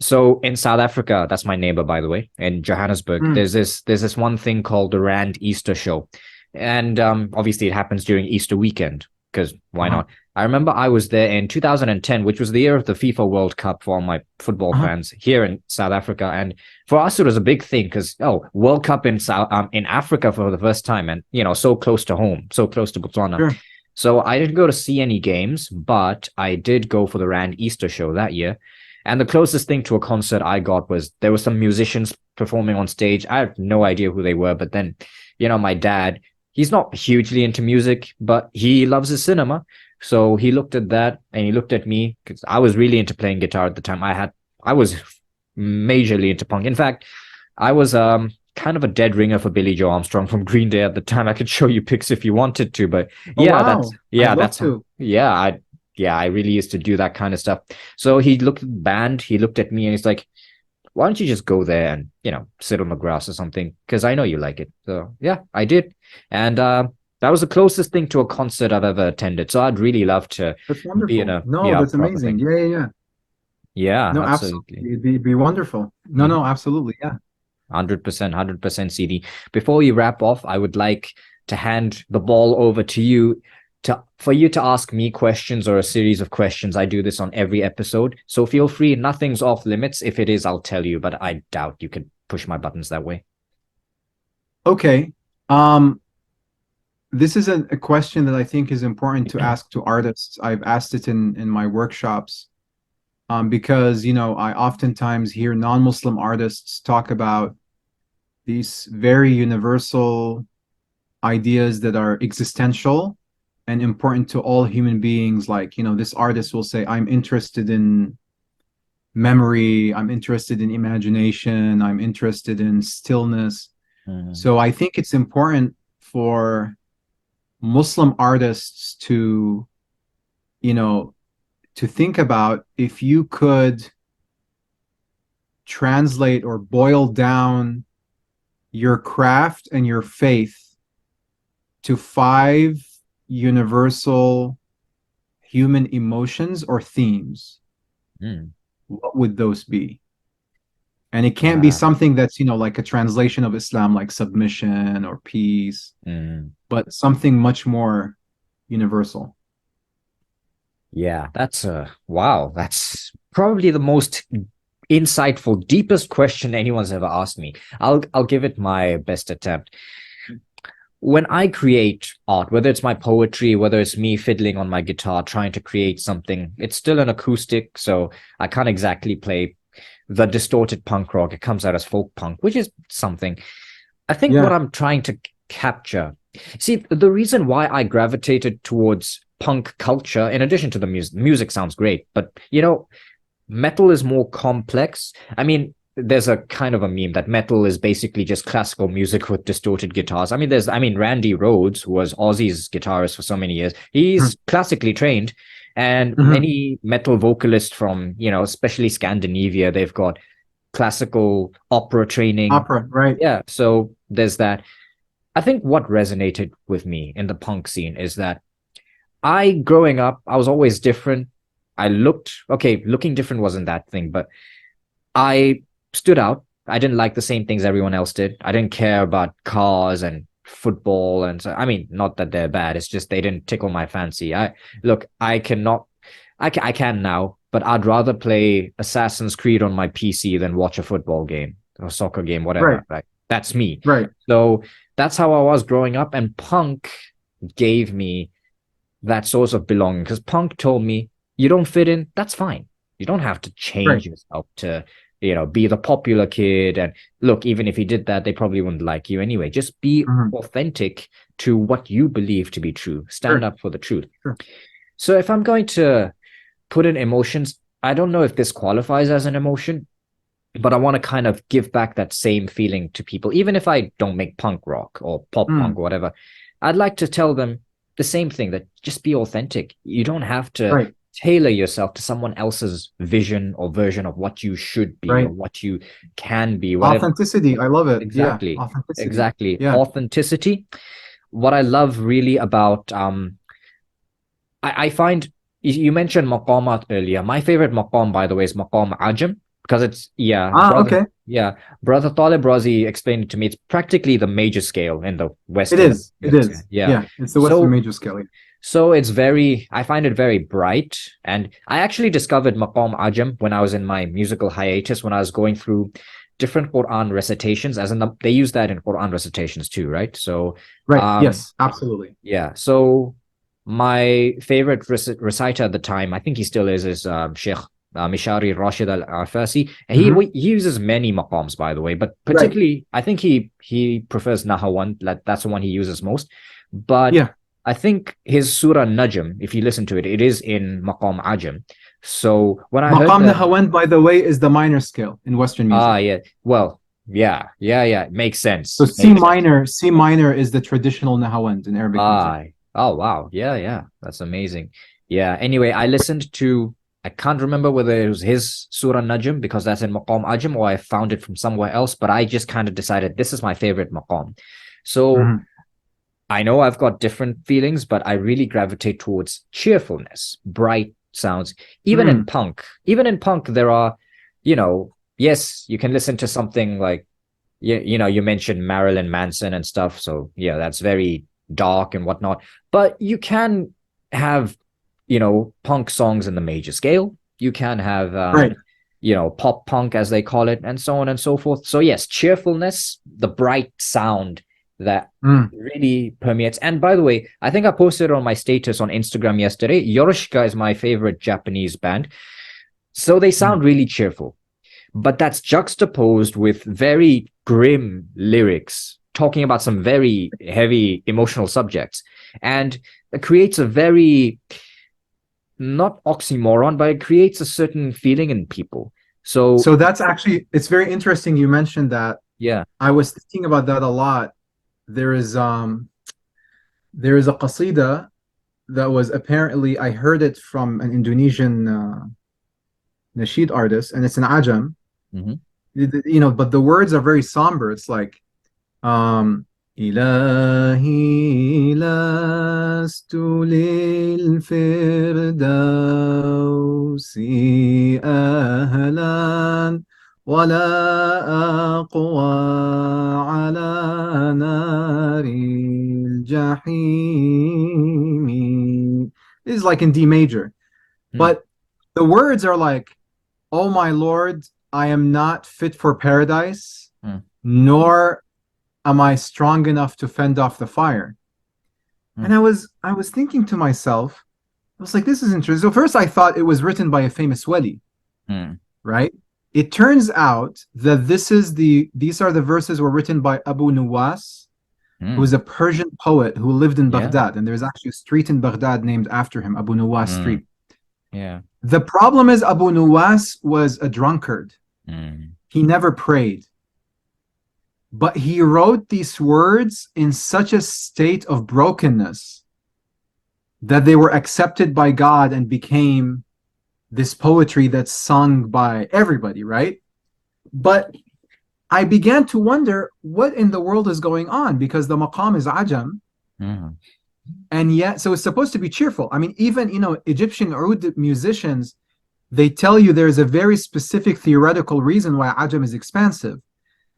so in South Africa, that's my neighbor, by the way, in Johannesburg, Mm, there's this one thing called the Rand Easter Show. And obviously it happens during Easter weekend, because why uh-huh. not? I remember I was there in 2010, which was the year of the FIFA World Cup for all my football Uh-huh. fans here in South Africa. And for us, it was a big thing because, oh, World Cup in Africa for the first time, and so close to home, so close to Botswana. Sure. So I didn't go to see any games, but I did go for the Rand Easter show that year. And the closest thing to a concert I got was there were some musicians performing on stage. I have no idea who they were, but then, my dad, he's not hugely into music, but he loves his cinema. So he looked at that and he looked at me because I was really into playing guitar at the time. I was majorly into punk. In fact, I was kind of a dead ringer for Billy Joe Armstrong from Green Day at the time. I could show you pics if you wanted to, but Oh yeah, wow. I'd love that's to. yeah, I really used to do that kind of stuff. So he looked at the band, he looked at me and he's like, why don't you just go there and, sit on the grass or something? Because I know you like it. So yeah, I did. And that was the closest thing to a concert I've ever attended. So I'd really love to That's be in wonderful. a No, yeah, that's proper amazing. thing. Yeah. Yeah, No, absolutely. absolutely. It'd be wonderful. No, Mhm. no, absolutely. Yeah. 100%, CD. Before you wrap off, I would like to hand the ball over to you for you to ask me questions or a series of questions. I do this on every episode. So feel free. Nothing's off limits. If it is, I'll tell you, but I doubt you could push my buttons that way. Okay. This is a question that I think is important to ask to artists. I've asked it in my workshops, because I oftentimes hear non-Muslim artists talk about these very universal ideas that are existential and important to all human beings. Like, this artist will say, I'm interested in memory, I'm interested in imagination, I'm interested in stillness. Mm, So I think it's important for Muslim artists to, you know, to think about, if you could translate or boil down your craft and your faith to 5 universal human emotions or themes, mm. what would those be? And it can't be Wow. something that's, like a translation of Islam, like submission or peace, Mm. but something much more universal. Yeah, wow. That's probably the most insightful, deepest question anyone's ever asked me. I'll give it my best attempt. When I create art, whether it's my poetry, whether it's me fiddling on my guitar, trying to create something, it's still an acoustic, so I can't exactly play the distorted punk rock. It comes out as folk punk, which is something. I think what Yeah. I'm trying to capture. See, the reason why I gravitated towards punk culture, in addition to the music sounds great, but metal is more complex. I mean, there's a kind of a meme that metal is basically just classical music with distorted guitars. Randy Rhoads, who was Ozzy's guitarist for so many years, he's classically trained. And Mhm. many metal vocalists from, especially Scandinavia, they've got classical opera training. Opera, right? Yeah. So there's that. I think what resonated with me in the punk scene is that growing up, I was always different. Looking different wasn't that thing, but I stood out. I didn't like the same things everyone else did. I didn't care about cars and football. And so, not that they're bad. It's just they didn't tickle my fancy. I cannot, I can now, but I'd rather play Assassin's Creed on my PC than watch a football game or soccer game, Right, whatever. Right. That's me. right. So that's how I was growing up. And punk gave me that source of belonging because punk told me, you don't fit in, that's fine. You don't have to Right. change yourself to, be the popular kid. And look, even if you did that, they probably wouldn't like you anyway. Just be Mhm. authentic to what you believe to be true. Stand Sure, up for the truth. sure. So if I'm going to put in emotions, I don't know if this qualifies as an emotion. but I want to kind of give back that same feeling to people, even if I don't make punk rock or pop punk or whatever. I'd like to tell them the same thing, that just be authentic. You don't have to Right. tailor yourself to someone else's vision or version of what you should be or Right. what you can be, whatever. Authenticity. I love it. Yeah. Exactly. Authenticity. Exactly. Yeah. Authenticity. What I love really about I find you mentioned maqamat earlier. My favorite maqam, by the way, is maqam ajam, because it's brother. Okay. Yeah, brother Talib Razi explained it to me. It's practically the major scale in the It Western is. It hemisphere. is. Yeah. Yeah. It's the Western So major scale. so it's very, I find it very bright. And I actually discovered Maqam Ajam when I was in my musical hiatus, when I was going through different Quran recitations, as in they use that in Quran recitations too, right? So, Right. um, Yes. Absolutely. yeah. So my favorite reciter at the time, I think he still is Sheikh Mishari Rashid al-Arfasi. He uses many maqams, by the way, but Right. particularly, I think he prefers Nahawand. That's the one he uses most. But Yeah. I think his Surah Najm, if you listen to it, it is in Maqam Ajam. So when I heard Maqam that, Nahawand, by the way, is the minor scale in Western music. yeah, well, yeah, it makes So sense. Makes sense. C minor is the traditional Nahawand in Arabic music. Oh wow, yeah, that's amazing. Yeah. Anyway, I listened to. I can't remember whether it was his Surah Najm because that's in Maqam Ajam or I found it from somewhere else, but I just kind of decided this is my favorite Maqam. So I know I've got different feelings, but I really gravitate towards cheerfulness, bright sounds. Even in punk, there are, yes, you can listen to something like, you mentioned Marilyn Manson and stuff. So yeah, that's very dark and whatnot. But you can have, punk songs in the major scale. You can have, Right. pop punk as they call it, and so on and so forth. So yes, cheerfulness, the bright sound that really permeates. And by the way, I think I posted on my status on Instagram yesterday. Yorushika is my favorite Japanese band. So they sound really cheerful, but that's juxtaposed with very grim lyrics talking about some very heavy emotional subjects. And it creates a very, not oxymoron, but it creates a certain feeling in people. So that's actually, it's very interesting you mentioned that. yeah. I was thinking about that a lot. There is a qasida that was apparently, I heard it from an Indonesian nasheed artist, and it's an ajam. But the words are very somber. It's like إلهي لست للفردوس أهلا ولا أقوى على نار الجحيم. This is like in D major. But the words are like, oh my Lord, I am not fit for paradise, nor am I strong enough to fend off the fire. And I was thinking to myself, I was like, this is interesting. So first I thought it was written by a famous wali, right? It turns out that these are the verses were written by Abu Nuwas, who is a Persian poet who lived in Baghdad. And there's actually a street in Baghdad named after him, Abu Nuwas Street. Yeah. The problem is Abu Nuwas was a drunkard. He never prayed. But he wrote these words in such a state of brokenness that they were accepted by God and became this poetry that's sung by everybody, right? But I began to wonder what in the world is going on, because the maqam is ajam. And yet, so it's supposed to be cheerful. I mean, even, Egyptian oud musicians, they tell you there's a very specific theoretical reason why ajam is expansive,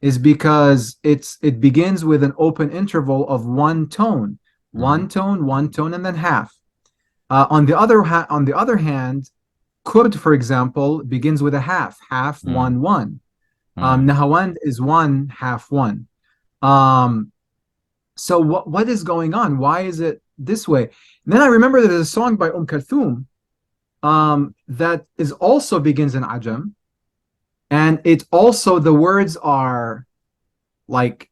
is because it begins with an open interval of one tone, one tone, and then half. On the other hand, Kurd, for example, begins with a half, 1 1. Nahawand is 1 half 1. So what is going on? Why is it this way? And then I remember there's a song by Kulthum that is also begins in ajam. And it also, the words are like,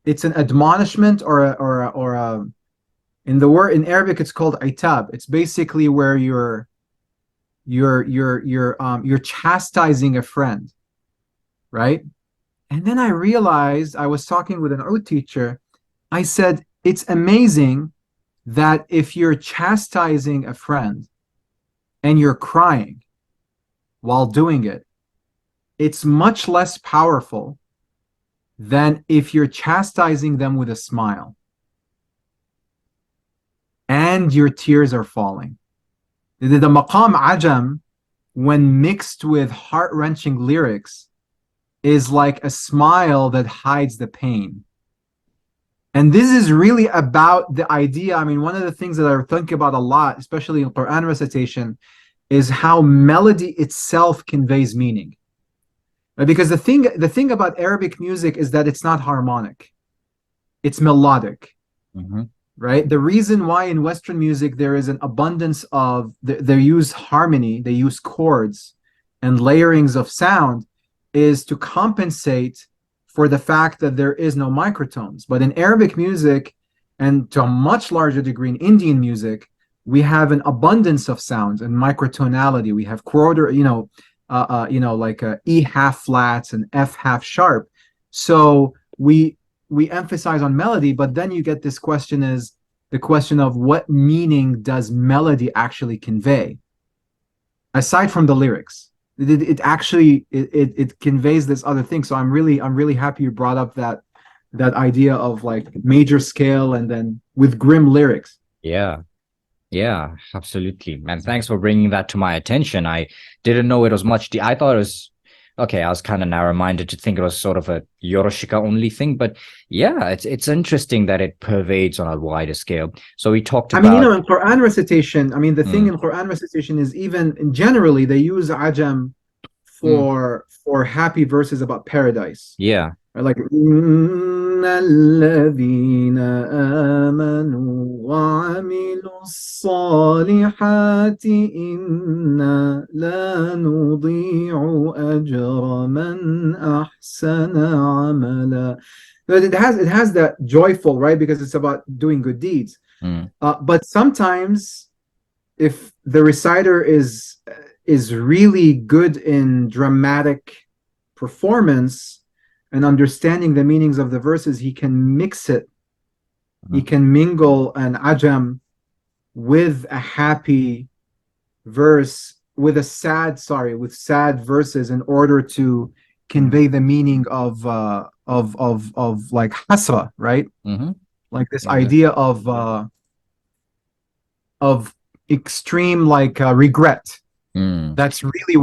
it's an admonishment or a in Arabic it's called itab. It's basically where you're chastising a friend. right? And then I realized, I was talking with an oud teacher. I said, it's amazing that if you're chastising a friend and you're crying while doing it, it's much less powerful than if you're chastising them with a smile and your tears are falling. The maqam ajam, when mixed with heart-wrenching lyrics, is like a smile that hides the pain. And this is really about the idea. I mean, one of the things that I think about a lot, especially in Quran recitation, is how melody itself conveys meaning. Because the thing about Arabic music is that it's not harmonic, it's melodic. Mm-hmm. Right? The reason why in Western music there is an abundance of, they use harmony, they use chords and layerings of sound, is to compensate for the fact that there is no microtones. But in Arabic music, and to a much larger degree in Indian music, we have an abundance of sounds and microtonality. We have quarter, like E half flats and F half sharp. So we emphasize on melody, but then you get this question, is the question of what meaning does melody actually convey aside from the lyrics. It actually it conveys this other thing. So I'm really happy you brought up that idea of like major scale and then with grim lyrics. Yeah, absolutely, man. Thanks for bringing that to my attention. I didn't know it was much I thought it was okay. I was kind of narrow-minded to think it was sort of a Yoroshika only thing, but yeah, it's interesting that it pervades on a wider scale. So we talked about, I mean, in Quran recitation, I mean, the thing in Quran recitation is, even generally they use ajam for happy verses about paradise. Yeah. Or like إِنَّ الَّذِينَ آمَنُوا وَعَمِلُوا الصَّالِحَاتِ إِنَّا لَا نُضِيعُ أَجْرَ مَنْ أَحْسَنَ عَمَلًا. But it has that joyful, right? Because it's about doing good deeds. But sometimes, if the reciter is really good in dramatic performance and understanding the meanings of the verses, he can mix it. He can mingle an ajam with a happy verse, with sad verses, in order to convey the meaning of like hasra, right? Like this idea of extreme, like regret. That's really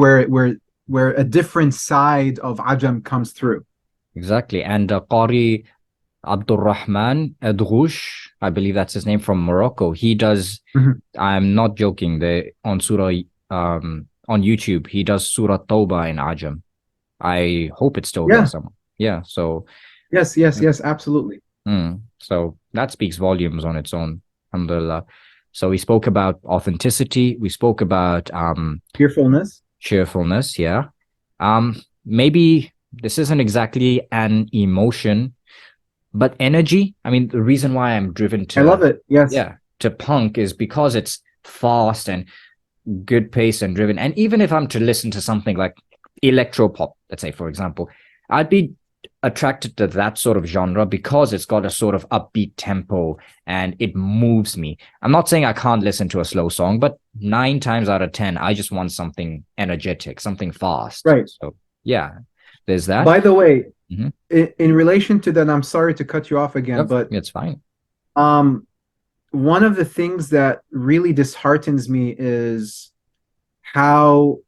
where a different side of ajam comes through. Exactly. And Qari Abdul Rahman Adghoush, I believe that's his name, from Morocco. He does, I'm not joking, on Surah, on YouTube, he does Surah Tawbah in Ajam. I hope it's still there somewhere. Yeah. So yes, absolutely. So that speaks volumes on its own. Alhamdulillah. So we spoke about authenticity. We spoke about cheerfulness. Yeah. Maybe this isn't exactly an emotion, but energy. I mean, the reason why I'm driven to, I love it. Yes. Yeah, to punk is because it's fast and good pace and driven. And even if I'm to listen to something like electro pop, let's say, for example, I'd be attracted to that sort of genre because it's got a sort of upbeat tempo and it moves me. I'm not saying I can't listen to a slow song, but 9 times out of 10, I just want something energetic, something fast. Right. So yeah, there's that. By the way, in relation to that, I'm sorry to cut you off again, but it's fine. One of the things that really disheartens me is how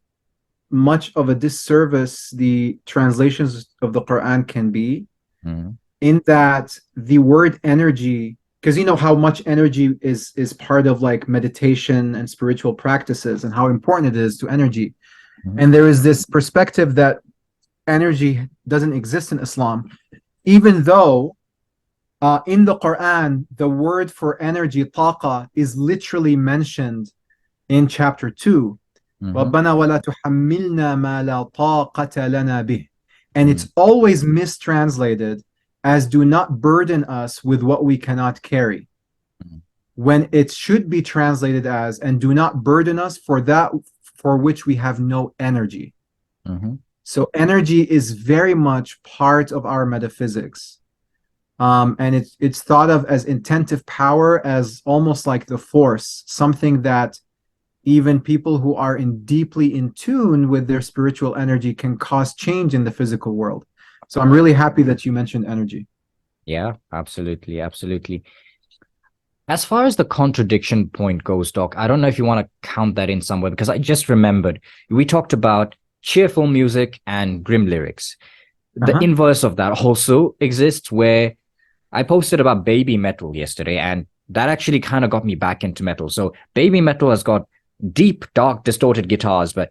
much of a disservice the translations of the Quran can be, in that the word energy, because you know how much energy is part of like meditation and spiritual practices, and how important it is to energy. And there is this perspective that energy doesn't exist in Islam, even though in the Quran the word for energy, taqa, is literally mentioned in chapter 2. رَبَّنَا وَلَا تُحَمِّلْنَا مَا لَا طَاقَةَ لَنَا بِهِ. And it's always mistranslated as do not burden us with what we cannot carry, when it should be translated as and do not burden us for that for which we have no energy. So energy is very much part of our metaphysics. And it's thought of as intentive power, as almost like the force, something that even people who are deeply in tune with their spiritual energy can cause change in the physical world. So I'm really happy that you mentioned energy. Yeah, absolutely, absolutely. As far as the contradiction point goes, Doc, I don't know if you want to count that in somewhere, because I just remembered we talked about cheerful music and grim lyrics. The inverse of that also exists, where I posted about baby metal yesterday, and that actually kind of got me back into metal. So baby metal has got deep, dark, distorted guitars, but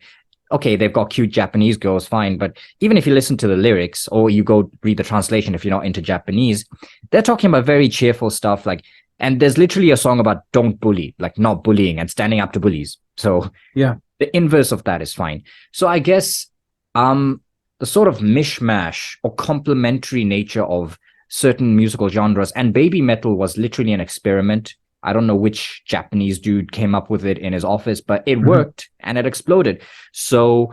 okay, they've got cute Japanese girls, fine. But even if you listen to the lyrics or you go read the translation, if you're not into Japanese, they're talking about very cheerful stuff. Like, and there's literally a song about don't bully, like not bullying and standing up to bullies. So yeah, the inverse of that is fine. So I guess the sort of mishmash or complementary nature of certain musical genres, and baby metal was literally an experiment. I don't know which Japanese dude came up with it in his office, but it worked and it exploded. So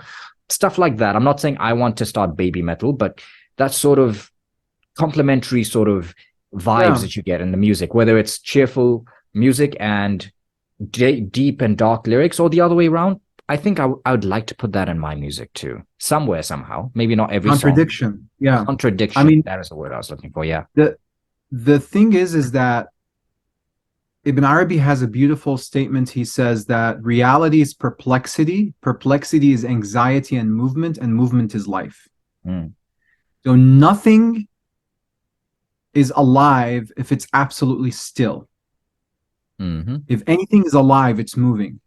stuff like that. I'm not saying I want to start baby metal, but that sort of complementary sort of vibes that you get in the music, whether it's cheerful music and deep and dark lyrics, or the other way around. I think I would like to put that in my music too, somewhere, somehow. Maybe not every contradiction. song. Yeah, Contradiction. I mean, that is the word I was looking for. Yeah. The thing is that Ibn Arabi has a beautiful statement. He says that reality is perplexity, perplexity is anxiety and movement is life. So nothing is alive if it's absolutely still. If anything is alive, it's moving.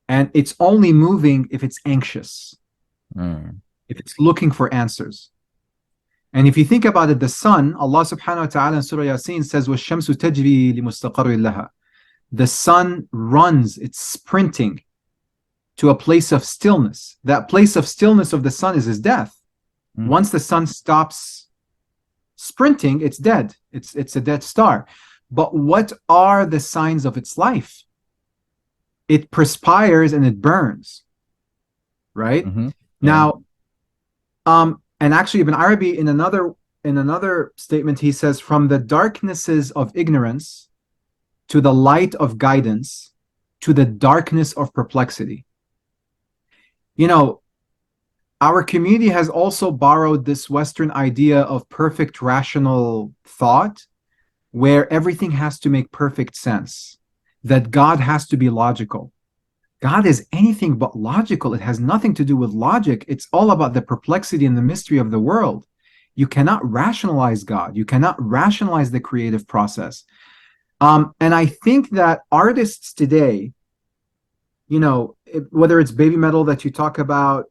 And it's only moving if it's anxious, if it's looking for answers. And if you think about it, the sun, Allah subhanahu wa ta'ala in Surah Yasin says, وَالشَّمْسُ تَجْرِي لِمُسْتَقَرٍ لَهَا. The sun runs, it's sprinting to a place of stillness. That place of stillness of the sun is his death. Once the sun stops sprinting, it's dead. It's a dead star. But what are the signs of its life? It perspires and it burns, right? Now, and actually Ibn Arabi in another statement, he says, from the darknesses of ignorance to the light of guidance to the darkness of perplexity. You know, our community has also borrowed this Western idea of perfect rational thought, where everything has to make perfect sense, that God has to be logical. God is anything but logical. It has nothing to do with logic. It's all about the perplexity and the mystery of the world. You cannot rationalize God. You cannot rationalize the creative process. And I think that artists today, you know, whether it's baby metal that you talk about,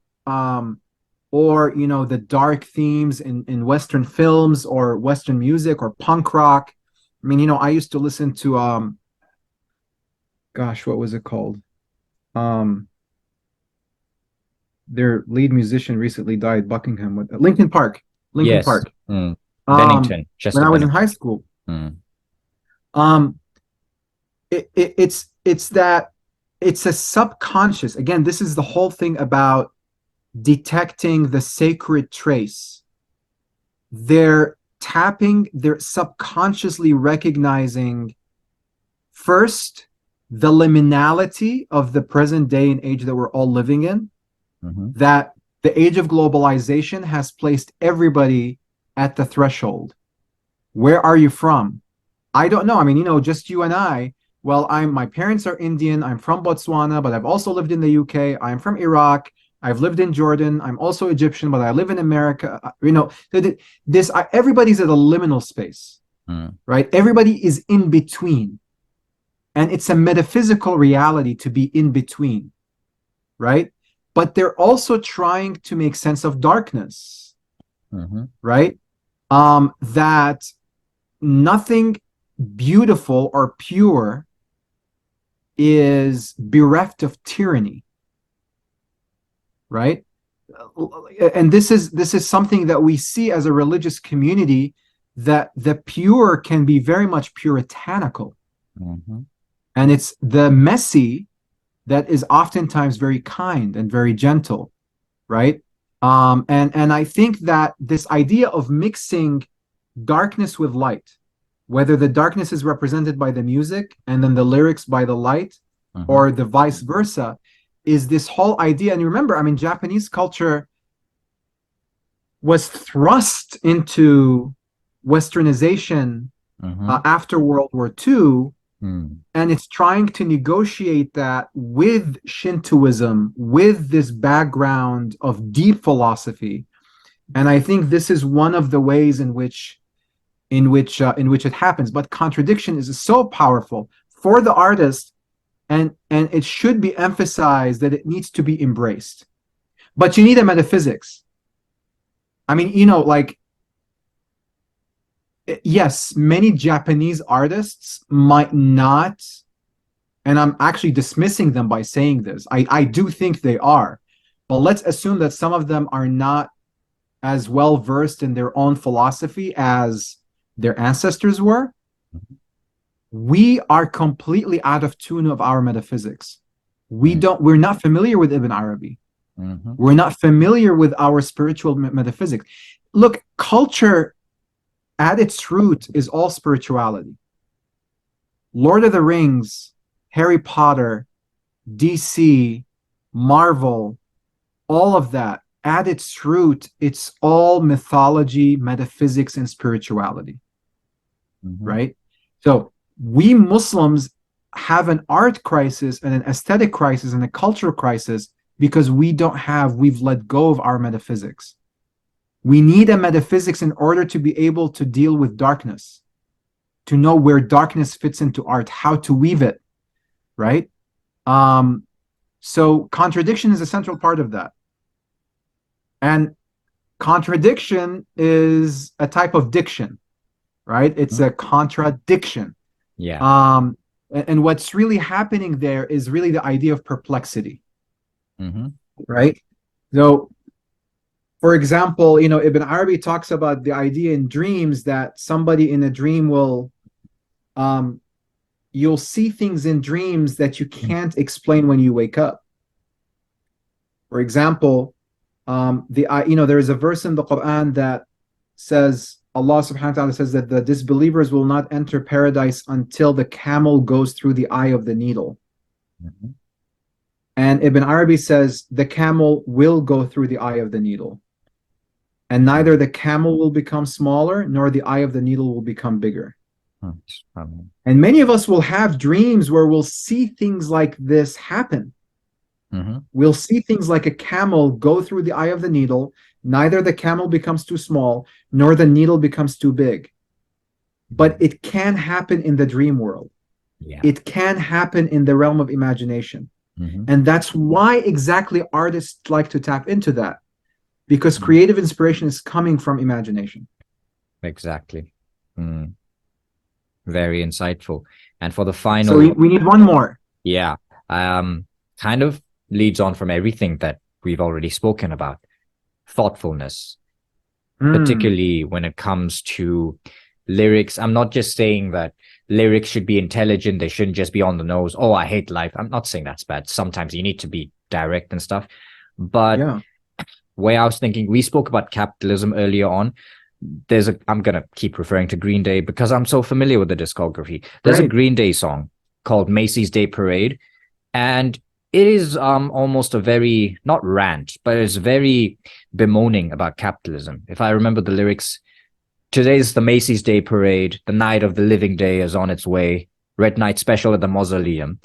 or, you know, the dark themes in Western films or Western music or punk rock. I mean, you know, I used to listen to, gosh, what was it called? Their lead musician recently died, Buckingham, with Linkin Park. Linkin Park. Bennington. When I was in high school. It's that it's a subconscious. Again, this is the whole thing about detecting the sacred trace. They're subconsciously recognizing first the liminality of the present day and age that we're all living in, that the age of globalization has placed everybody at the threshold. Where are you from? I don't know. I mean, you know, just you and I. Well, my parents are Indian. I'm from Botswana, but I've also lived in the UK. I'm from Iraq. I've lived in Jordan. I'm also Egyptian, but I live in America. You know, everybody's at a liminal space, right? Everybody is in between. And it's a metaphysical reality to be in between, right? But they're also trying to make sense of darkness, right? That nothing beautiful or pure is bereft of tyranny, right? And this is something that we see as a religious community, that the pure can be very much puritanical. And it's the messy that is oftentimes very kind and very gentle, right? And I think that this idea of mixing darkness with light, whether the darkness is represented by the music and then the lyrics by the light, or the vice versa, is this whole idea. And remember, I mean, Japanese culture was thrust into westernization after World War II, and it's trying to negotiate that with Shintoism, with this background of deep philosophy. And I think this is one of the ways in which it happens. But contradiction is so powerful for the artist, and it should be emphasized that it needs to be embraced. But you need a metaphysics. I mean, you know, like, yes, many Japanese artists might not, and I'm actually dismissing them by saying this. I do think they are, but let's assume that some of them are not as well versed in their own philosophy as their ancestors were. We are completely out of tune of our metaphysics. We're not familiar with Ibn Arabi. We're not familiar with our spiritual metaphysics. Look, culture at its root is all spirituality. Lord of the Rings, Harry Potter, DC, Marvel, all of that, at its root, it's all mythology, metaphysics, and spirituality. Right? So we Muslims have an art crisis and an aesthetic crisis and a cultural crisis because we've let go of our metaphysics. We need a metaphysics in order to be able to deal with darkness, to know where darkness fits into art, how to weave it, right? So contradiction is a central part of that. And contradiction is a type of diction, right? It's a contradiction. Yeah. And what's really happening there is really the idea of perplexity. Right? So, for example, you know, Ibn Arabi talks about the idea in dreams that somebody in a dream will, you'll see things in dreams that you can't explain when you wake up. For example, there is a verse in the Quran that says, Allah subhanahu wa ta'ala says that the disbelievers will not enter paradise until the camel goes through the eye of the needle. And Ibn Arabi says the camel will go through the eye of the needle. And neither the camel will become smaller nor the eye of the needle will become bigger. And many of us will have dreams where we'll see things like this happen. We'll see things like a camel go through the eye of the needle. Neither the camel becomes too small nor the needle becomes too big. But it can happen in the dream world. It can happen in the realm of imagination. And that's why exactly artists like to tap into that, because creative inspiration is coming from imagination. Exactly. Very insightful. And for the final, so we need one more. Yeah. Kind of leads on from everything that we've already spoken about. Thoughtfulness, particularly when it comes to lyrics. I'm not just saying that lyrics should be intelligent. They shouldn't just be on the nose. Oh, I hate life. I'm not saying that's bad. Sometimes you need to be direct and stuff. But where I was thinking, we spoke about capitalism earlier on. I'm going to keep referring to Green Day because I'm so familiar with the discography. There's a Green Day song called Macy's Day Parade. And it is almost a very, not rant, but it's very bemoaning about capitalism. If I remember the lyrics, today's the Macy's Day Parade. The night of the living day is on its way. Red night special at the mausoleum.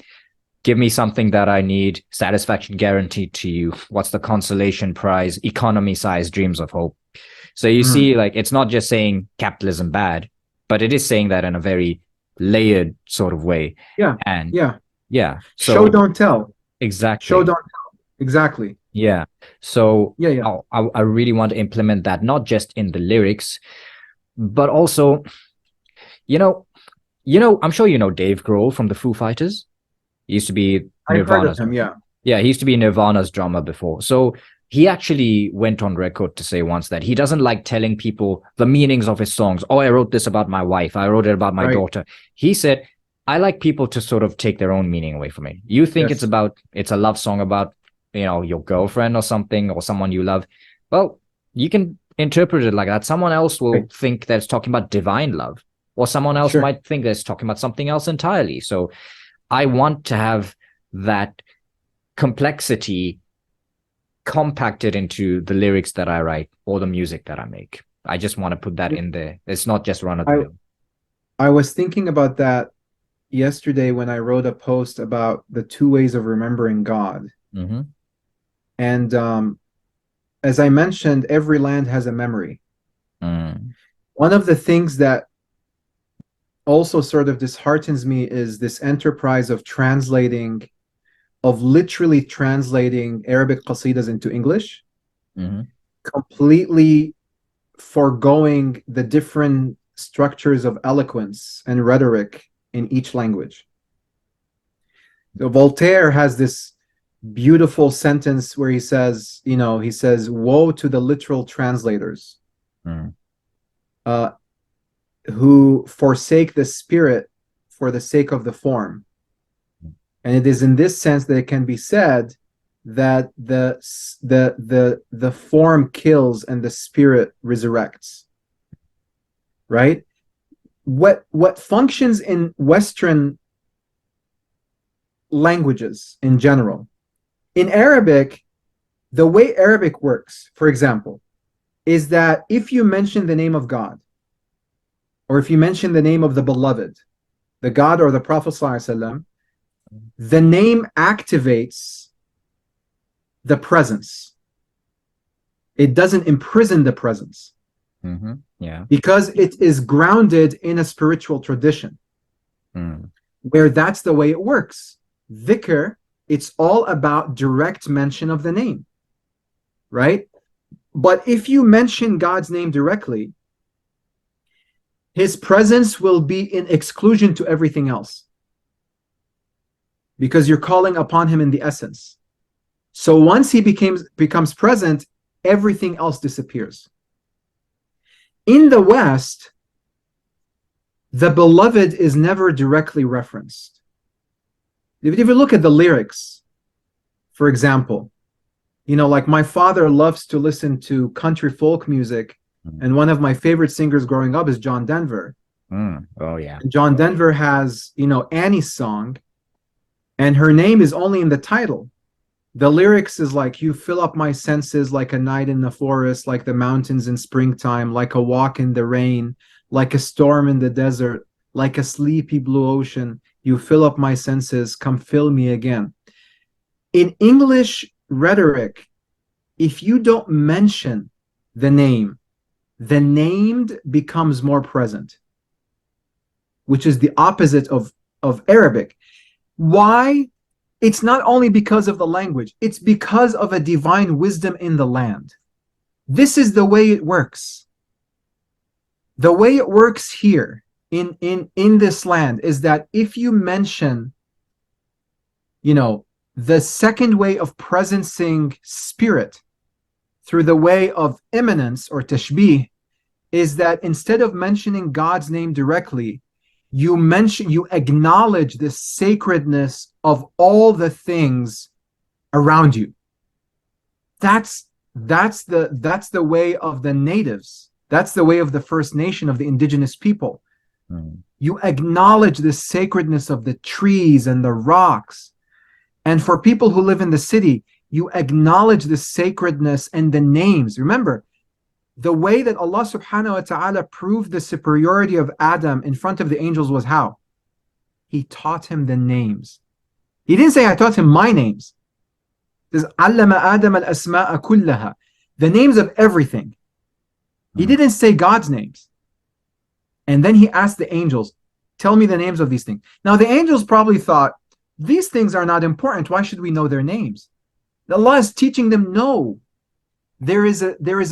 Give me something that I need. Satisfaction guaranteed to you. What's the consolation prize? Economy size dreams of hope. So you see, like, it's not just saying capitalism bad, but it is saying that in a very layered sort of way. So, show, don't tell. Exactly. Show, don't tell. Exactly. Yeah. So I really want to implement that, not just in the lyrics, but also, you know, I'm sure you know Dave Grohl from the Foo Fighters. He used to be Nirvana's. I've heard of him, he used to be Nirvana's drummer before. So he actually went on record to say once that he doesn't like telling people the meanings of his songs. Oh, I wrote this about my wife. I wrote it about my daughter. He said, I like people to sort of take their own meaning away from it. You think it's a love song about, you know, your girlfriend or something or someone you love. Well, you can interpret it like that. Someone else will Right. think that it's talking about divine love, or someone else Sure. might think that it's talking about something else entirely. So I want to have that complexity compacted into the lyrics that I write or the music that I make. I just want to put that in there. It's not just run of the I mill. I was thinking about that yesterday when I wrote a post about the two ways of remembering God. Mm-hmm. And as I mentioned, every land has a memory. Mm. One of the things that also sort of disheartens me is this enterprise of literally translating Arabic qasidas into English, Mm-hmm. completely foregoing the different structures of eloquence and rhetoric in each language. So Voltaire has this beautiful sentence where he says, "Woe to the literal translators Mm. uh, who forsake the spirit for the sake of the form." And it is in this sense that it can be said that the form kills and the spirit resurrects. Right? What functions in Western languages in general, in Arabic, the way Arabic works, for example, is that if you mention the name of God, or if you mention the name of the beloved, the God or the Prophet ﷺ, the name activates the presence. It doesn't imprison the presence. Mm-hmm. Yeah. Because it is grounded in a spiritual tradition where that's the way it works. Dhikr, it's all about direct mention of the name, right? But if you mention God's name directly, his presence will be in exclusion to everything else because you're calling upon him in the essence. So once he becomes present, everything else disappears. In the West, the beloved is never directly referenced. If you look at the lyrics, for example, like my father loves to listen to country folk music, and one of my favorite singers growing up is John Denver. Oh, yeah. And John Denver has, Annie's song, and her name is only in the title. The lyrics is like, "You fill up my senses like a night in the forest, like the mountains in springtime, like a walk in the rain, like a storm in the desert, like a sleepy blue ocean. You fill up my senses, come fill me again." In English rhetoric, if you don't mention the name, the named becomes more present, which is the opposite of Arabic. Why? It's not only because of the language, it's because of a divine wisdom in the land. This is the way it works. The way it works here in this land is that if you mention, the second way of presencing spirit through the way of immanence or tashbih, is that instead of mentioning God's name directly, you acknowledge the sacredness of all the things around you. That's the way of the natives. That's the way of the First Nation, of the indigenous people. You acknowledge the sacredness of the trees and the rocks. And for people who live in the city, you acknowledge the sacredness and the names. Remember, the way that Allah subhanahu wa ta'ala proved the superiority of Adam in front of the angels was how? He taught him the names. He didn't say, "I taught him my names." He says, "Allama Adam al-asma'a kullaha," the names of everything. He didn't say God's names. And then he asked the angels, "Tell me the names of these things." Now the angels probably thought, these things are not important. Why should we know their names? Allah is teaching them, no. There is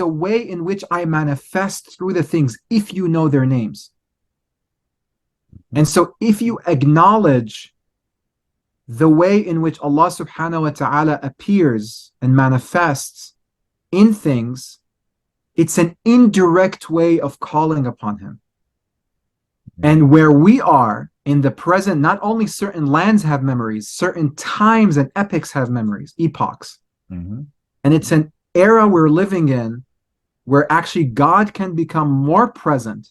a way in which I manifest through the things if you know their names. And so if you acknowledge the way in which Allah subhanahu wa ta'ala appears and manifests in things, it's an indirect way of calling upon him. And where we are in the present, not only certain lands have memories, certain times and epochs have memories, epochs. And era we're living in, where actually God can become more present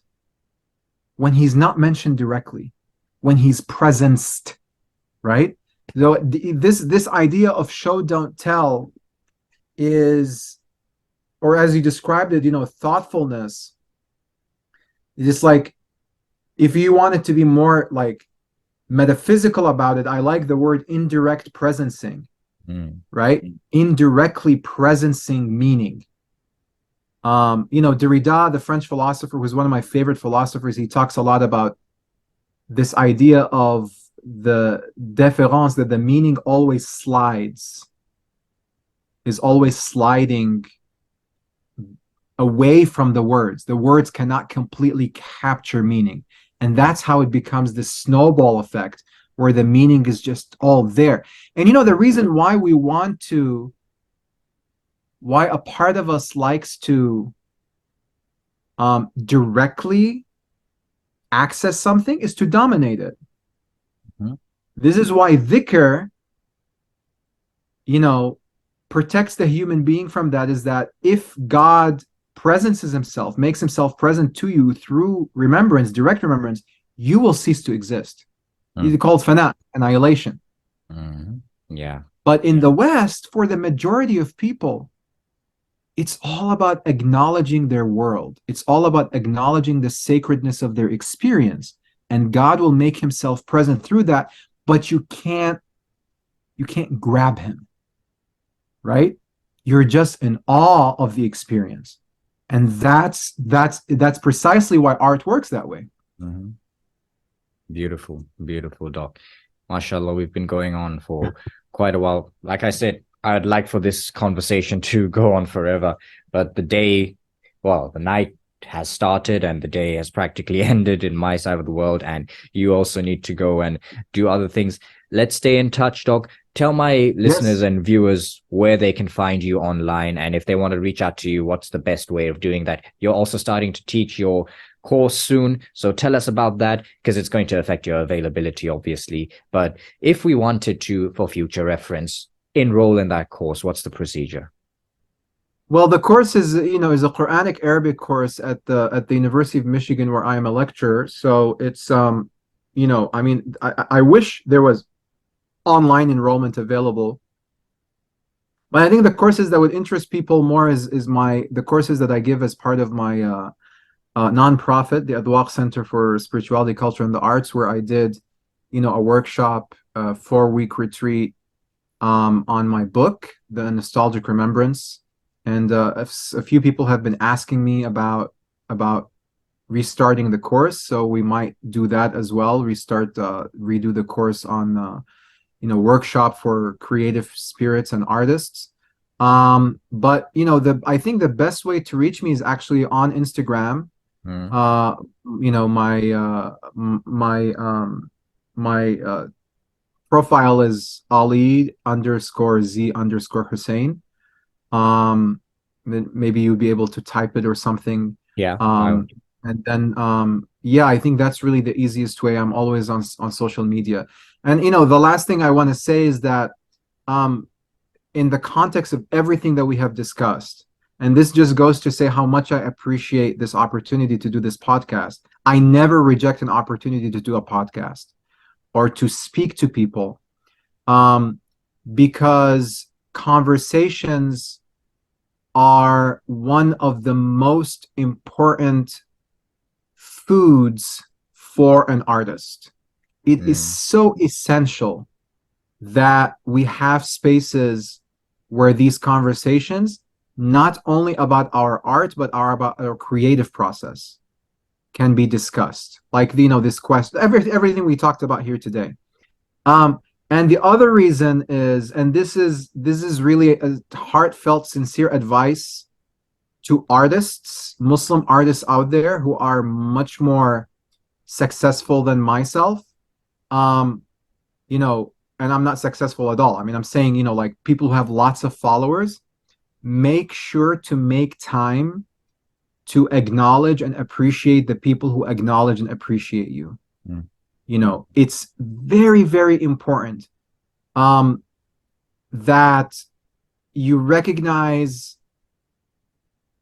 when he's not mentioned directly, when he's presenced, right? So this idea of show don't tell is, or as you described it, thoughtfulness. Just like, if you want it to be more like metaphysical about it, I like the word indirect presencing, right? Indirectly presencing meaning. Derrida, the French philosopher, who's one of my favorite philosophers, he talks a lot about this idea of the déférence, that the meaning always slides, is always sliding away from the words. The words cannot completely capture meaning. And that's how it becomes this snowball effect where the meaning is just all there. And the reason why why a part of us likes to directly access something is to dominate it. Mm-hmm. This is why dhikr, protects the human being from that, is that if God presences himself, makes himself present to you through remembrance, direct remembrance, you will cease to exist. It's called fana, annihilation. Yeah. But in the West, for the majority of people, it's all about acknowledging their world. It's all about acknowledging the sacredness of their experience. And God will make himself present through that, but you can't grab him, right? You're just in awe of the experience. And that's precisely why art works that way. Mm-hmm. Beautiful, beautiful, Doc. MashaAllah, we've been going on for quite a while. Like I said, I'd like for this conversation to go on forever, but the night has started and the day has practically ended in my side of the world, and you also need to go and do other things. Let's stay in touch, Doc. Tell my listeners and viewers where they can find you online, and if they want to reach out to you, what's the best way of doing that? You're also starting to teach your course soon, so tell us about that, because it's going to affect your availability, obviously. But if we wanted to, for future reference, enroll in that course, what's the procedure? Well, the course is a Quranic Arabic course at the University of Michigan, where I am a lecturer. So it's I wish there was online enrollment available, but I think the courses that would interest people more is the courses that I give as part of my nonprofit, the Adhwag Center for Spirituality, Culture, and the Arts, where I did a workshop, 4-week retreat on my book, The Nostalgic Remembrance. And a few people have been asking me about restarting the course, so we might do that as well. Redo the course on workshop for creative spirits and artists. But I think the best way to reach me is actually on Instagram. My profile is Ali_Z_Hussain. Then maybe you'd be able to type it or something. Yeah. And then I think that's really the easiest way. I'm always on social media. And the last thing I want to say is that in the context of everything that we have discussed, and this just goes to say how much I appreciate this opportunity to do this podcast. I never reject an opportunity to do a podcast or to speak to people, because conversations are one of the most important foods for an artist. It is so essential that we have spaces where these conversations, not only about our art, but about our creative process, can be discussed. Like, this question, everything we talked about here today. And the other reason is, and this is really a heartfelt, sincere advice to artists, Muslim artists out there who are much more successful than myself. And I'm not successful at all. I mean, I'm saying, like people who have lots of followers, make sure to make time to acknowledge and appreciate the people who acknowledge and appreciate you. It's very, very important that you recognize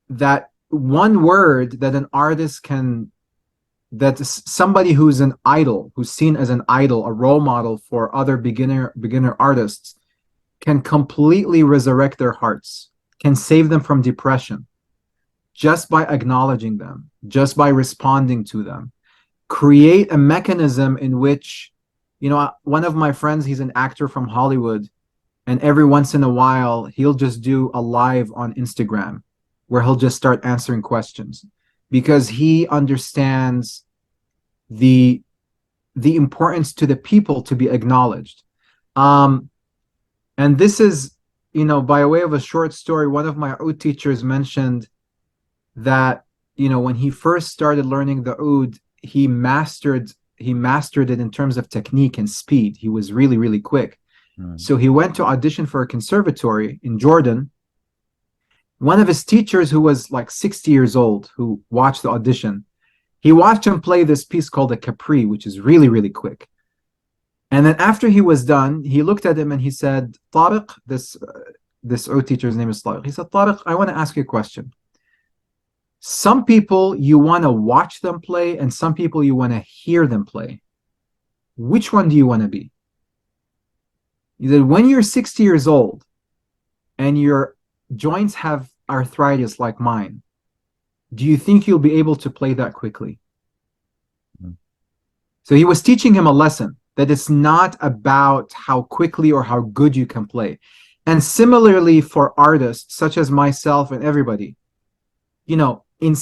that one word that an artist can, that somebody who's an idol, who's seen as an idol, a role model for other beginner artists, can completely resurrect their hearts, can save them from depression just by acknowledging them, just by responding to them. Create a mechanism in which, one of my friends, he's an actor from Hollywood, and every once in a while he'll just do a live on Instagram where he'll just start answering questions, because he understands the importance to the people to be acknowledged. And this is, by way of a short story, one of my oud teachers mentioned that, when he first started learning the oud, he mastered it in terms of technique and speed. He was really, really quick. So he went to audition for a conservatory in Jordan. One of his teachers, who was like 60 years old, who watched the audition, he watched him play this piece called a Capri, which is really, really quick. And then after he was done, he looked at him and he said, Tariq, this oud teacher's name is Tariq. He said, Tariq, I want to ask you a question. Some people you want to watch them play, and some people you want to hear them play. Which one do you want to be? He said, when you're 60 years old and your joints have arthritis like mine, do you think you'll be able to play that quickly? So he was teaching him a lesson, that it's not about how quickly or how good you can play. And similarly for artists such as myself and everybody, in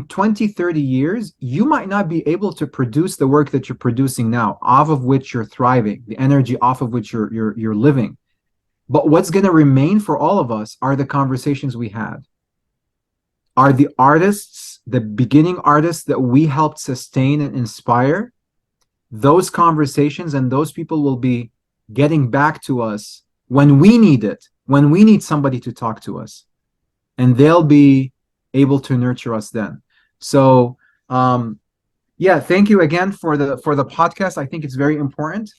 20, 30 years, you might not be able to produce the work that you're producing now, off of which you're thriving, the energy off of which you're living. But what's going to remain for all of us are the conversations we had, are the artists, the beginning artists that we helped sustain and inspire. Those conversations and those people will be getting back to us when we need it, when we need somebody to talk to us, and they'll be able to nurture us then. So thank you again for the podcast. I think it's very important,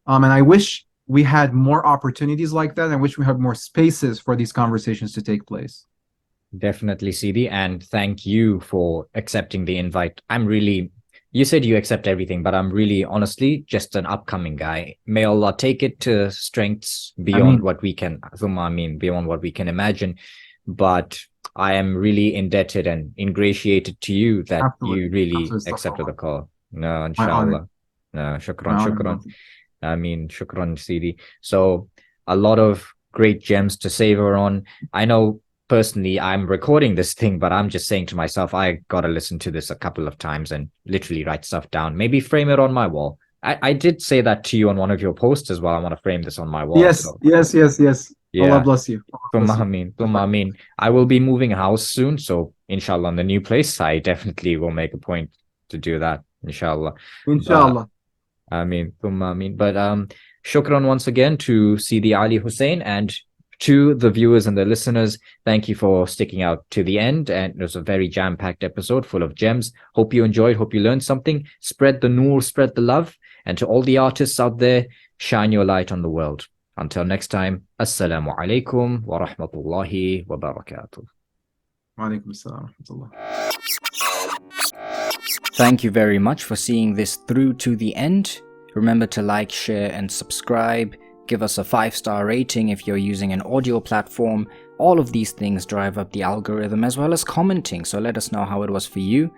and I wish we had more opportunities like that. I wish we had more spaces for these conversations to take place. Definitely, Sidi, and thank you for accepting the invite. You said you accept everything, but I'm really, honestly, just an upcoming guy. May Allah take it to strengths beyond what we can, beyond what we can imagine. But I am really indebted and ingratiated to you that you really accepted the call. No, inshallah. No, shukran. Shukran, Sidi. So a lot of great gems to savor on. I know personally I'm recording this thing, but I'm just saying to myself, I gotta listen to this a couple of times and literally write stuff down, maybe frame it on my wall. I did say that to you on one of your posts as well. I want to frame this on my wall. Yes. Yeah. Allah bless you. I will be moving house soon, so inshallah in the new place I definitely will make a point to do that, inshallah. But shukran once again to Dr Ali Hussain, and to the viewers and the listeners, thank you for sticking out to the end. And it was a very jam-packed episode full of gems. Hope you enjoyed, hope you learned something. Spread the noor, spread the love. And to all the artists out there, shine your light on the world. Until next time, assalamu alaikum wa rahmatullahi wa barakatuh. Wa alaikum assalam wa rahmatullah. Thank you very much for seeing this through to the end. Remember to like, share, and subscribe. Give us a 5-star rating if you're using an audio platform. All of these things drive up the algorithm, as well as commenting, so let us know how it was for you.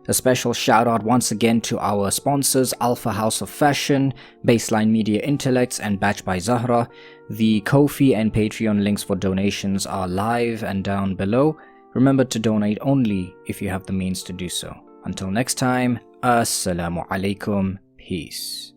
A special shout out once again to our sponsors, Alpha House of Fashion, Baseline Media Intellects, and Batch by Zahra. The Ko-fi and Patreon links for donations are live and down below. Remember to donate only if you have the means to do so. Until next time, Assalamu alaikum. Peace.